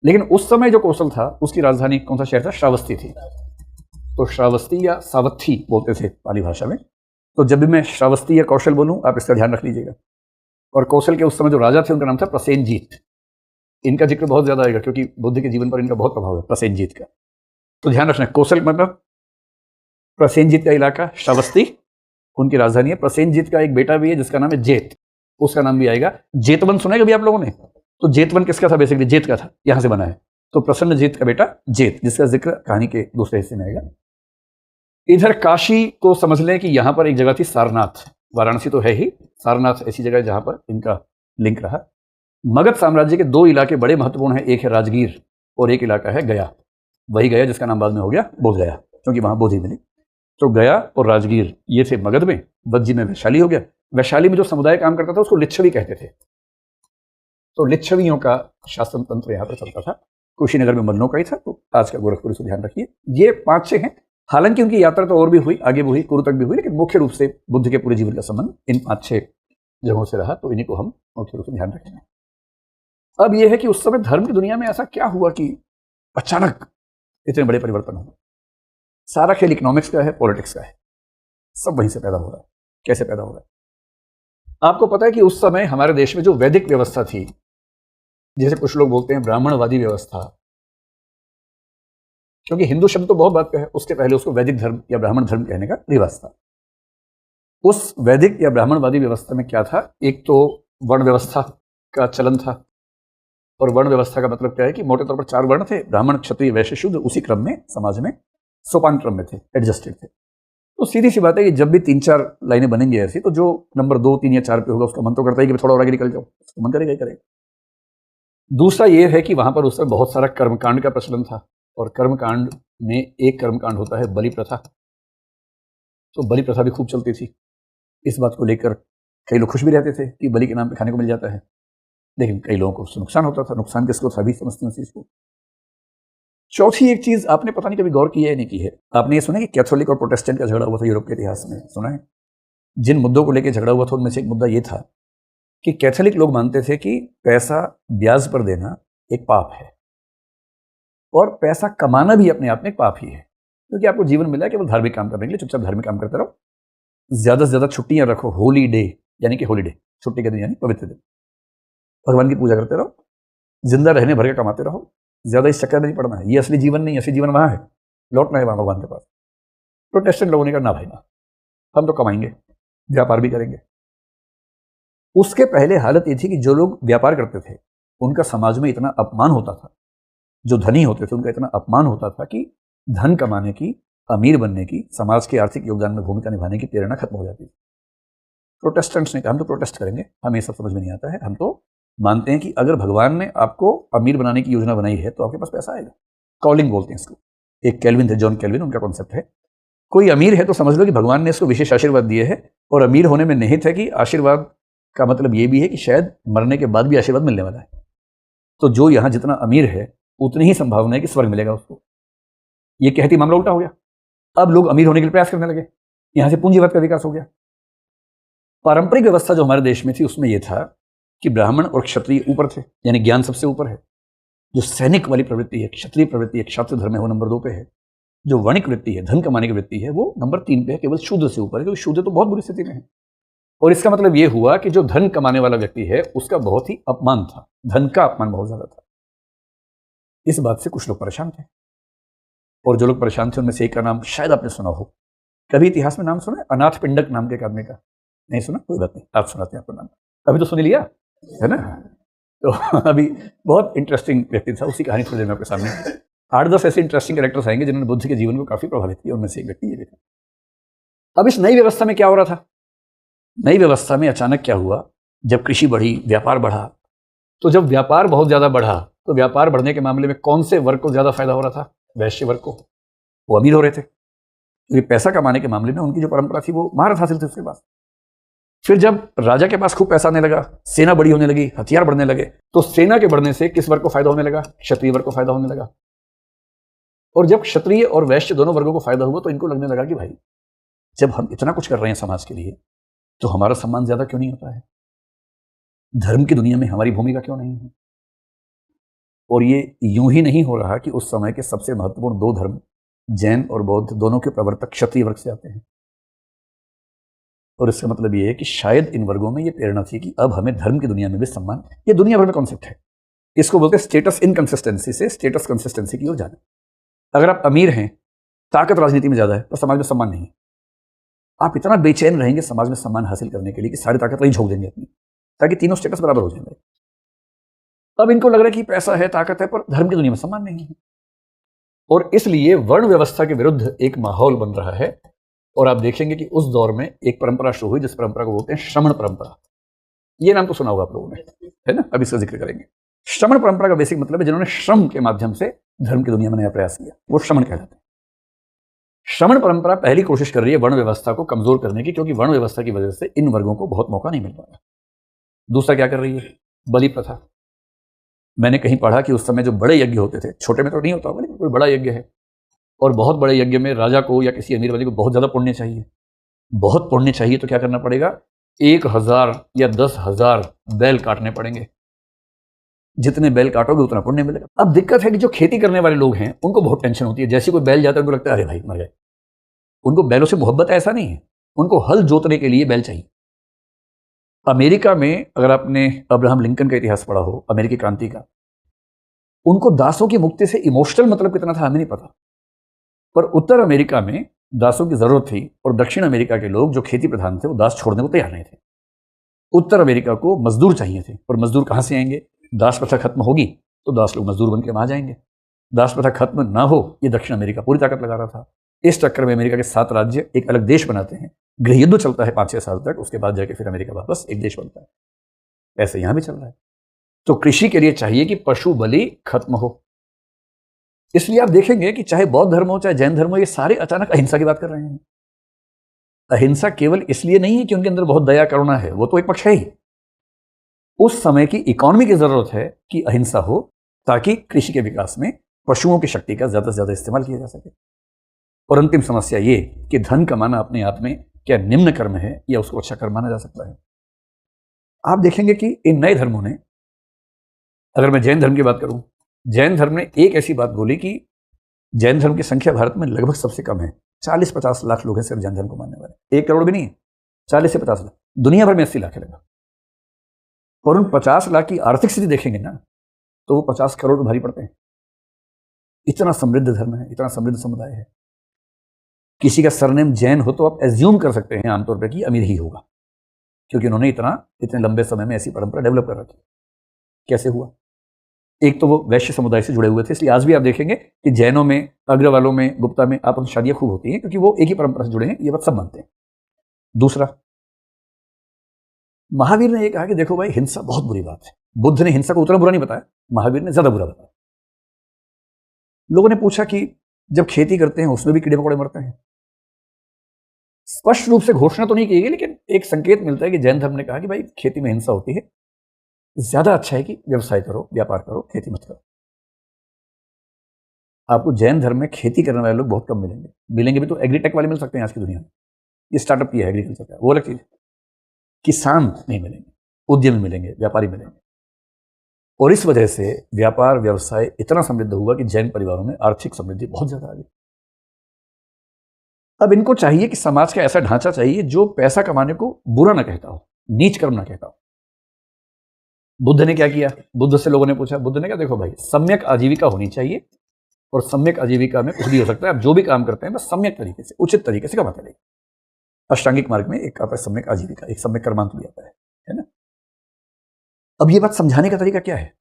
[SPEAKER 1] लेकिन उस समय जो कोसल था उसकी राजधानी कौन सा शहर था, श्रावस्ती थी। तो श्रावस्ती या सावत्थी बोलते थे पाली भाषा में। तो जब भी मैं श्रावस्ती या कौशल बोलूं आप इसका ध्यान रख लीजिएगा। और कौशल के उस समय जो राजा थे उनका नाम था प्रसेनजीत। इनका जिक्र बहुत ज्यादा आएगा क्योंकि बुद्ध के जीवन पर इनका बहुत प्रभाव है, प्रसेनजीत का। तो ध्यान रखना, कौशल मतलब प्रसेनजीत का इलाका, श्रावस्ती उनकी राजधानी है। प्रसेनजीत का एक बेटा भी है जिसका नाम है जेत, उसका नाम भी आएगा। जेतवन सुना है कभी आप लोगों ने? तो जेतवन किसका था, बेसिकली जेत का था, यहां से बना है। तो प्रसन्नजीत का बेटा जेत, जिसका जिक्र कहानी के दूसरे हिस्से में आएगा। इधर काशी को समझ लें कि यहां पर एक जगह थी सारनाथ, वाराणसी तो है ही, सारनाथ ऐसी जगह जहां पर इनका लिंक रहा। मगध साम्राज्य के 2 इलाके बड़े महत्वपूर्ण हैं, एक है राजगीर और एक इलाका है गया। वही गया जिसका नाम बाद में हो गया बोध गया, क्योंकि वहां बोधि मिली। तो गया और राजगीर ये थे मगध में, वज्जी में वैशाली हो गया। वैशाली में जो समुदाय काम करता था उसको लिच्छवी कहते थे। तो लिच्छवियों का शासन तंत्र यहाँ पर चलता था। कुशीनगर में मल्लों का ही था, तो आज का गोरखपुर से ध्यान रखिए। ये 5-6 हैं। हालांकि उनकी यात्रा तो और भी हुई, आगे भी हुई, कुरु तक भी हुई, लेकिन मुख्य रूप से बुद्ध के पूरे जीवन का संबंध इन 5-6 जगहों से रहा। तो इन्हीं को हम मुख्य रूप से ध्यान रखेंगे। अब यह है कि उस समय धर्म की दुनिया में ऐसा क्या हुआ कि अचानक इतने बड़े परिवर्तन हुए। सारा खेल इकोनॉमिक्स का है, पॉलिटिक्स का है, सब वहीं से पैदा हो रहा है। कैसे पैदा हो रहा है आपको पता है कि उस समय हमारे देश में जो वैदिक व्यवस्था थी, जैसे कुछ लोग बोलते हैं ब्राह्मणवादी व्यवस्था, क्योंकि हिंदू शब्द तो बहुत बात का है, उसके पहले उसको वैदिक धर्म या ब्राह्मण धर्म कहने का रिवाज था। उस वैदिक या ब्राह्मणवादी व्यवस्था में क्या था, एक तो वर्ण व्यवस्था का चलन था। और वर्ण व्यवस्था का मतलब क्या है कि मोटे तौर पर 4 वर्ण थे, ब्राह्मण, क्षत्रिय, वैश्य, शूद्र। उसी क्रम में समाज में सोपान क्रम में थे, एडजस्टेड थे। तो सीधी सी बात है कि जब भी 3-4 लाइनें बनेंगी ऐसी, तो जो नंबर 2, 3 या 4 पे होगा उसका मन तो करता है कि थोड़ा और आगे निकल जाओ, उसको मन करेगा ही करेगा। दूसरा ये है कि वहां पर उस समय बहुत सारा कर्मकांड का प्रचलन था। और कर्मकांड में एक कर्मकांड होता है बलि प्रथा। तो बलि प्रथा भी खूब चलती थी। इस बात को लेकर कई लोग खुश भी रहते थे कि बलि के नाम पे खाने को मिल जाता है, लेकिन कई लोगों को उससे नुकसान होता था। नुकसान किसको था, भी समझते हैं उस चीज को। चौथी एक चीज आपने पता नहीं कभी गौर किया है नहीं की है, आपने ये सुना कि कैथोलिक और प्रोटेस्टेंट का झगड़ा हुआ था यूरोप के इतिहास में, सुना है? जिन मुद्दों को लेकर झगड़ा हुआ था उनमें से एक मुद्दा ये था कि कैथोलिक लोग मानते थे कि पैसा ब्याज पर देना एक पाप है, और पैसा कमाना भी अपने आप में एक पाप ही है, क्योंकि आपको जीवन मिला है केवल धार्मिक काम करने के लिए। चुपचाप धार्मिक काम करते रहो, ज्यादा से ज्यादा छुट्टियां रखो, होली डे यानी कि हॉलीडे, छुट्टी के दिन यानी पवित्र दिन, भगवान की पूजा करते रहो, जिंदा रहने भर के कमाते रहो, ज्यादा इस चक्कर में नहीं पड़ना है, ये असली जीवन नहीं, असली जीवन वहां है, लौटना है वहां भगवान के पास। प्रोटेस्टेंट लोगों ने कहा ना भाई ना, हम तो कमाएंगे, व्यापार भी करेंगे। उसके पहले हालत ये थी कि जो लोग व्यापार करते थे उनका समाज में इतना अपमान होता था, जो धनी होते थे उनका इतना अपमान होता था कि धन कमाने की, अमीर बनने की, समाज के आर्थिक योगदान में भूमिका निभाने की प्रेरणा खत्म हो जाती थी। प्रोटेस्टेंट्स ने कहा हम तो प्रोटेस्ट करेंगे, हमें ये सब समझ में नहीं आता है, हम तो मानते हैं कि अगर भगवान ने आपको अमीर बनाने की योजना बनाई है तो आपके पास पैसा आएगा। कॉलिंग बोलते हैं इसको। एक कैल्विन थे, जॉन कैल्विन, उनका कॉन्सेप्ट है कोई अमीर है तो समझ लो कि भगवान ने इसको विशेष आशीर्वाद दिए है, और अमीर होने में निहित है कि आशीर्वाद का मतलब ये भी है कि शायद मरने के बाद भी आशीर्वाद मिलने वाला है। तो जो यहां जितना अमीर है उतनी ही संभावना है कि स्वर्ग मिलेगा उसको। ये कहती मामला उल्टा हो गया। अब लोग अमीर होने के लिए प्रयास करने लगे, यहां से पूंजीवाद का विकास हो गया। पारंपरिक व्यवस्था जो हमारे देश में थी उसमें यह था कि ब्राह्मण और क्षत्रिय ऊपर थे, यानी ज्ञान सबसे ऊपर है। जो सैनिक वाली प्रवृत्ति है, क्षत्रिय प्रवृत्ति है, क्षात्र धर्म है, वो नंबर 2 पे है। जो वणिक वृत्ति है, धन कमाने की वृत्ति है, वो नंबर 3 पे है, केवल शूद्र से ऊपर है, क्योंकि शूद्र तो बहुत बुरी स्थिति में है। और इसका मतलब ये हुआ कि जो धन कमाने वाला व्यक्ति है उसका बहुत ही अपमान था, धन का अपमान बहुत ज्यादा था। इस बात से कुछ लोग परेशान थे, और जो लोग परेशान थे उनमें से एक का नाम शायद आपने सुना हो, कभी इतिहास में नाम सुना? अनाथ पिंडक नाम के एक आदमी का। नहीं सुना? कोई बात नहीं, आप सुनाते हैं आपको नाम। अभी तो सुन लिया है ना। तो अभी बहुत इंटरेस्टिंग व्यक्ति था, उसी कहानी थोड़ी देर में आपके सामने 8-10 ऐसे इंटरेस्टिंग कैरेक्टर्स आएंगे जिन्होंने बुद्ध के जीवन को काफी प्रभावित किया, उनमें से एक व्यक्ति ये भी था। अब इस नई व्यवस्था में क्या हो रहा था? नई व्यवस्था में अचानक क्या हुआ, जब कृषि बढ़ी, व्यापार बढ़ा, तो जब व्यापार बहुत ज्यादा बढ़ा तो व्यापार बढ़ने के मामले में कौन से वर्ग को ज्यादा फायदा हो रहा था? वैश्य वर्ग को। वो अमीर हो रहे थे, क्योंकि पैसा कमाने के मामले में उनकी जो परंपरा थी वो महारथ हासिल थी उसके पास। फिर जब राजा के पास खूब पैसा आने लगा, सेना बड़ी होने लगी, हथियार बढ़ने लगे, तो सेना के बढ़ने से किस वर्ग को फायदा होने लगा? क्षत्रिय वर्ग को फायदा होने लगा। और जब क्षत्रिय और वैश्य दोनों वर्गों को फायदा हुआ तो इनको लगने लगा कि भाई जब हम इतना कुछ कर रहे हैं समाज के लिए तो हमारा सम्मान ज्यादा क्यों नहीं होता है, धर्म की दुनिया में हमारी भूमिका क्यों नहीं है। और ये यूं ही नहीं हो रहा कि उस समय के सबसे महत्वपूर्ण 2 धर्म, जैन और बौद्ध, दोनों के प्रवर्तक क्षत्रिय वर्ग से आते हैं। और इसका मतलब ये है कि शायद इन वर्गों में ये प्रेरणा थी कि अब हमें धर्म की दुनिया में भी सम्मान, ये दुनिया भर में कॉन्सेप्ट है, इसको बोलते हैं स्टेटस इनकंसिस्टेंसी से स्टेटस कंसिस्टेंसी की ओर जाना। अगर आप अमीर हैं, ताकत राजनीति में ज्यादा है, तो समाज में सम्मान नहीं है। आप इतना बेचैन रहेंगे समाज में सम्मान हासिल करने के लिए कि सारी ताकत वही झोंक देंगे अपनी, ताकि तीनों स्टेटस बराबर हो जाएंगे। अब इनको लग रहा है कि पैसा है, ताकत है, पर धर्म की दुनिया में सम्मान नहीं है। और इसलिए वर्ण व्यवस्था के विरुद्ध एक माहौल बन रहा है। और आप देखेंगे कि उस दौर में एक परंपरा शुरू हुई जिस परंपरा को बोलते हैं श्रमण परंपरा। ये नाम तो सुना होगा आप लोगों ने, है ना? अब इसका जिक्र करेंगे। श्रमण परंपरा का बेसिक मतलब है जिन्होंने श्रम के माध्यम से धर्म की दुनिया में नया प्रयास किया, वो श्रमण कहलाते हैं। श्रमण परंपरा पहली कोशिश कर रही है वर्ण व्यवस्था को कमजोर करने की, क्योंकि वर्ण व्यवस्था की वजह से इन वर्गों को बहुत मौका नहीं मिल पा रहा। दूसरा क्या कर रही है? बलि प्रथा। मैंने कहीं पढ़ा कि उस समय जो बड़े यज्ञ होते थे, छोटे में तो नहीं होता होगा, लेकिन कोई बड़ा यज्ञ है और बहुत बड़े यज्ञ में राजा को या किसी अमीर वाले को बहुत ज्यादा पुण्य चाहिए। बहुत पुण्य चाहिए तो क्या करना पड़ेगा? 1000 या 10,000 बैल काटने पड़ेंगे। जितने बैल काटोगे उतना पुण्य मिलेगा। अब दिक्कत है कि जो खेती करने वाले लोग हैं उनको बहुत टेंशन होती है। जैसे कोई बैल जाता है उनको लगता है अरे भाई मर गए। उनको बैलों से मोहब्बत ऐसा नहीं है, उनको हल जोतने के लिए बैल चाहिए। अमेरिका में अगर आपने अब्राहम लिंकन का इतिहास पढ़ा हो, अमेरिकी क्रांति का, उनको दासों की मुक्ति से इमोशनल मतलब कितना था हमें नहीं पता, पर उत्तर अमेरिका में दासों की जरूरत थी और दक्षिण अमेरिका के लोग जो खेती प्रधान थे वो दास छोड़ने को तैयार नहीं थे। उत्तर अमेरिका को मजदूर चाहिए थे, और मजदूर कहां से आएंगे? दास प्रथा खत्म होगी तो दास लोग मजदूर बनकर वहां जाएंगे। दास प्रथा खत्म ना हो, ये दक्षिण अमेरिका पूरी ताकत लगा रहा था। इस चक्कर में अमेरिका के 7 राज्य एक अलग देश बनाते हैं। गृह युद्ध चलता है 5-6 साल तक, उसके बाद जाके फिर अमेरिका वापस एक देश बनता है। ऐसे यहां भी चल रहा है। तो कृषि के लिए चाहिए कि पशु बलि खत्म हो। इसलिए आप देखेंगे कि चाहे बौद्ध धर्म हो चाहे जैन धर्म हो, ये सारे अचानक अहिंसा की बात कर रहे हैं। अहिंसा केवल इसलिए नहीं है कि उनके अंदर बहुत दया करुणा है, वो तो एक पक्ष है ही। उस समय की इकोनॉमी की जरूरत है कि अहिंसा हो, ताकि कृषि के विकास में पशुओं की शक्ति का ज्यादा से ज्यादा इस्तेमाल किया जा सके। और अंतिम समस्या ये कि धन कमाना अपने आप में क्या निम्न कर्म है या उसको अच्छा कर्म माना जा सकता है। आप देखेंगे कि इन नए धर्मों ने, अगर मैं जैन धर्म की बात करूं, जैन धर्म ने एक ऐसी बात बोली कि जैन धर्म की संख्या भारत में लगभग सबसे कम है। 40-50 लाख लोग हैं सिर्फ जैन धर्म को मानने वाले, 1 करोड़ भी नहीं है, 40 से 50 लाख। दुनिया भर में 80 लाख है लगभग। और उन 50 लाख की आर्थिक स्थिति देखेंगे ना तो वो 50 करोड़ भारी पड़ते हैं। इतना समृद्ध धर्म है, इतना समृद्ध समुदाय है। किसी का सरनेम जैन हो तो आप एज्यूम कर सकते हैं आमतौर पर कि अमीर ही होगा, क्योंकि उन्होंने इतने लंबे समय में ऐसी परंपरा डेवलप कर रखी। कैसे हुआ? एक तो वो वैश्य समुदाय से जुड़े हुए थे, इसलिए आज भी आप देखेंगे कि जैनों में, अग्रवालों में, गुप्ता में आप शादियां खूब होती हैं, क्योंकि वो एक ही परंपरा से जुड़े हैं, ये बात सब मानते हैं। दूसरा, महावीर ने ये कहा कि देखो भाई, हिंसा बहुत बुरी बात है। बुद्ध ने हिंसा को उतना बुरा नहीं बताया, महावीर ने ज्यादा बुरा बताया। लोगों ने पूछा कि जब खेती करते हैं उसमें भी कीड़े मकोड़े मरते हैं। स्पष्ट रूप से घोषणा तो नहीं की गई, लेकिन एक संकेत मिलता है कि जैन धर्म ने कहा कि भाई खेती में हिंसा होती है, ज्यादा अच्छा है कि व्यवसाय करो, व्यापार करो, खेती मत करो। आपको जैन धर्म में खेती करने वाले लोग बहुत कम मिलेंगे, मिलेंगे भी तो एग्रीटेक वाले मिल सकते हैं आज की दुनिया में, ये स्टार्टअप किया है एग्रीकल्चर का, वो अलग चीज है। किसान नहीं मिलेंगे, उद्यमी मिलेंगे, व्यापारी मिलेंगे। और इस वजह से व्यापार व्यवसाय इतना समृद्ध हुआ कि जैन परिवारों में आर्थिक समृद्धि बहुत ज्यादा आ गई। अब इनको चाहिए कि समाज का ऐसा ढांचा चाहिए जो पैसा कमाने को बुरा ना कहता हो, नीच कर्म ना कहता हो। बुद्ध ने क्या किया? बुद्ध से लोगों ने पूछा, बुद्ध ने कहा देखो भाई, सम्यक आजीविका होनी चाहिए, और सम्यक आजीविका में कुछ भी हो सकता है। आप जो भी काम करते हैं बस सम्यक तरीके से, उचित तरीके से कमाते रहिए। अष्टांगिक मार्ग में एक आता है सम्यक आजीविका, एक सम्यक कर्मांत भी आता है ना। अब ये बात समझाने का तरीका क्या है?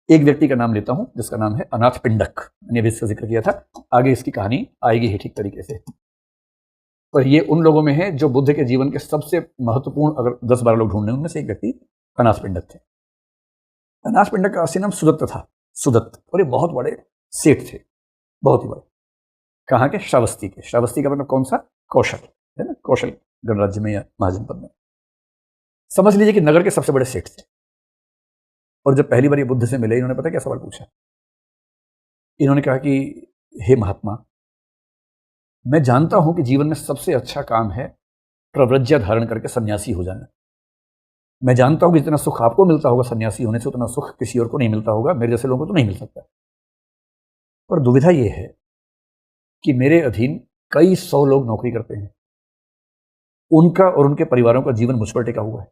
[SPEAKER 1] एक व्यक्ति का नाम लेता हूं जिसका नाम है अनाथ पिंडक, मैंने अभी इसका जिक्र किया था, आगे इसकी कहानी आएगी ही ठीक तरीके से। पर ये उन लोगों में है जो बुद्ध के जीवन के सबसे महत्वपूर्ण, अगर 10-12 लोग ढूंढने उनमें से एक व्यक्ति अनाथ पिंडक थे। अनाथ पिंडक का असली नाम सुदत्त था, सुदत्त, और ये बहुत बड़े सेठ थे, बहुत ही बड़े। कहाँ के? श्रावस्ती के। श्रावस्ती का मतलब कौन सा? कौशल, है ना, कौशल गणराज्य में या महाजनपद में। समझ लीजिए कि नगर के सबसे बड़े सेठ थे। और जब पहली बार ये बुद्ध से मिले, इन्होंने पता क्या सवाल पूछा? इन्होंने कहा कि हे महात्मा, मैं जानता हूं कि जीवन में सबसे अच्छा काम है प्रव्रज्या धारण करके सन्यासी हो जाना। मैं जानता हूं कि जितना सुख आपको मिलता होगा सन्यासी होने से, उतना सुख किसी और को नहीं मिलता होगा, मेरे जैसे लोगों को तो नहीं मिल सकता। पर दुविधा यह है कि मेरे अधीन कई 100 लोग नौकरी करते हैं, उनका और उनके परिवारों का जीवन मुझ पर टिका हुआ है।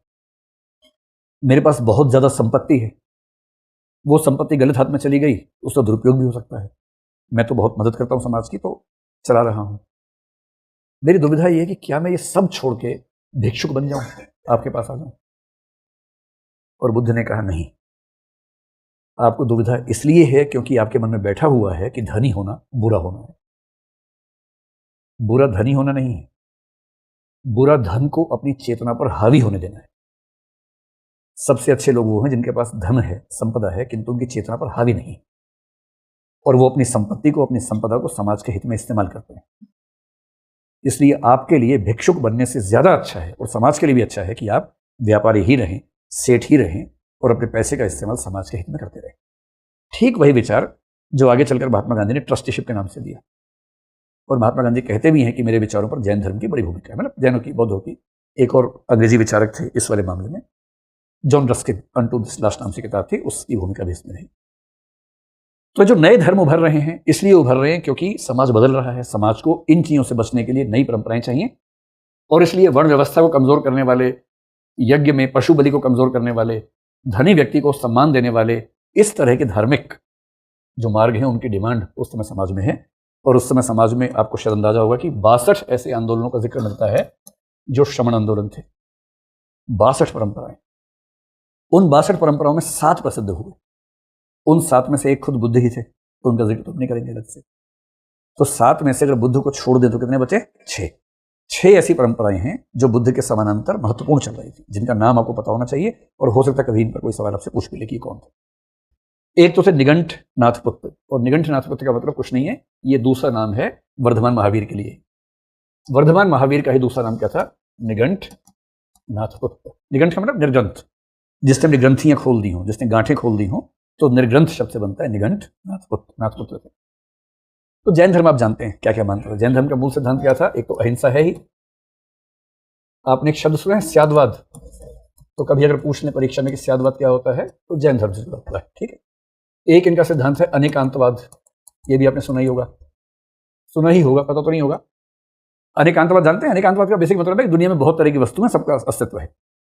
[SPEAKER 1] मेरे पास बहुत ज्यादा संपत्ति है, वो संपत्ति गलत हाथ में चली गई, उसका दुरुपयोग भी हो सकता है। मैं तो बहुत मदद करता हूं समाज की, तो चला रहा हूं। मेरी दुविधा यह है कि क्या मैं ये सब छोड़ के भिक्षुक बन जाऊं, आपके पास आ जाऊं? और बुद्ध ने कहा नहीं, आपको दुविधा इसलिए है क्योंकि आपके मन में बैठा हुआ है कि धनी होना बुरा होना है। बुरा धनी होना नहीं है, बुरा धन को अपनी चेतना पर हावी होने देना है। सबसे अच्छे लोग वो हैं जिनके पास धन है, संपदा है, किंतु उनकी चेतना पर हावी नहीं, और वो अपनी संपत्ति को, अपनी संपदा को समाज के हित में इस्तेमाल करते हैं। इसलिए आपके लिए भिक्षुक बनने से ज्यादा अच्छा है, और समाज के लिए भी अच्छा है, कि आप व्यापारी ही रहें, सेठ ही रहें, और अपने पैसे का इस्तेमाल समाज के हित में करते रहें। ठीक वही विचार जो आगे चलकर महात्मा गांधी ने ट्रस्टीशिप के नाम से दिया। और महात्मा गांधी कहते भी हैं कि मेरे विचारों पर जैन धर्म की बड़ी भूमिका है, मतलब जैनों की, बौद्धों की। एक और अंग्रेजी विचारक थे इस वाले मामले में, John Ruskin, unto this last नाम से किताब थी, उसकी भूमिका भी इसमें रही। तो जो नए धर्म उभर रहे हैं, इसलिए उभर रहे हैं क्योंकि समाज बदल रहा है, समाज को इन चीजों से बचने के लिए नई परंपराएं चाहिए। और इसलिए वर्ण व्यवस्था को कमजोर करने वाले, यज्ञ में पशु बलि को कमजोर करने वाले, धनी व्यक्ति को सम्मान देने वाले, इस तरह के धार्मिक जो मार्ग हैं, उनकी डिमांड उस समय समाज में है। और उस समय समाज में आपको शायद अंदाजा होगा कि 62 ऐसे आंदोलनों का जिक्र मिलता है जो श्रमण आंदोलन थे। 62 परंपराएं, उन 62 परंपराओं में 7 प्रसिद्ध हुए। उन 7 में से एक खुद बुद्ध ही थे, तो उनका जिक्र तो नहीं करेंगे अलग से। तो 7 में से अगर बुद्ध को छोड़ दे तो कितने बचे? 6 ऐसी परंपराएं हैं जो बुद्ध के समानांतर महत्वपूर्ण चल रही थी, जिनका नाम आपको पता होना चाहिए, और हो सकता है कभी इन पर कोई सवाल आपसे पूछ भी ले कि कौन थे। एक तो थे निगंठ नाथपुत्र, और निगंठ नाथपुत्र का मतलब कुछ नहीं है, ये दूसरा नाम है वर्धमान महावीर के लिए। वर्धमान महावीर का ही दूसरा नाम क्या था? निगंठ नाथपुत्र। निगंठ का मतलब निर्ग्रंथ, जिसने अपनी ग्रंथियां खोल दी हों, जिसने गांठें खोल दी हों, तो निर्ग्रंथ शब्द से बनता है निगंठ नाथपुत्र थे। तो जैन धर्म आप जानते हैं क्या क्या मानता है। जैन धर्म का मूल सिद्धांत क्या था? एक तो अहिंसा है ही। आपने एक शब्द सुना है स्यादवाद, तो कभी अगर पूछ लें परीक्षा में कि स्यादवाद क्या होता है, तो जैन धर्म से जुड़ा हुआ है, ठीक है। एक इनका सिद्धांत है अनेकांतवाद, ये भी आपने सुना ही होगा, पता तो नहीं होगा। अनेकांतवाद जानते हैं? अनेकांतवाद का बेसिक मतलब है कि दुनिया में बहुत तरह की वस्तुएं, सबका अस्तित्व है।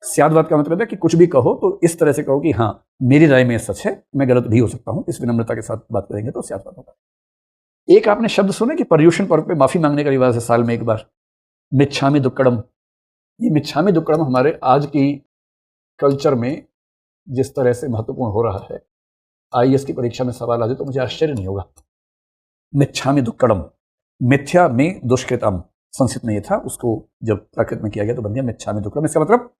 [SPEAKER 1] स्यादवाद का मतलब है कि कुछ भी कहो तो इस तरह से कहो कि हाँ, मेरी राय में सच है, मैं गलत भी हो सकता हूं। इस विनम्रता के साथ बात करेंगे तो स्यादवाद होगा। एक आपने शब्द सुने कि पर्यूषण पर्व पे माफी मांगने का रिवाज है साल में एक बार, मिच्छामी दुक्कड़म। ये मिच्छामी दुक्कड़म हमारे आज की कल्चर में जिस तरह से महत्वपूर्ण हो रहा है, आईएएस की परीक्षा में सवाल आ जाए तो मुझे आश्चर्य नहीं होगा। मिच्छामी दुक्कड़म, मिथ्या में दुष्कृतम, संस्कृत में ये था, उसको जब प्राकृत में किया गया तो बन गया मिच्छामी दुक्कड़म। इसका मतलब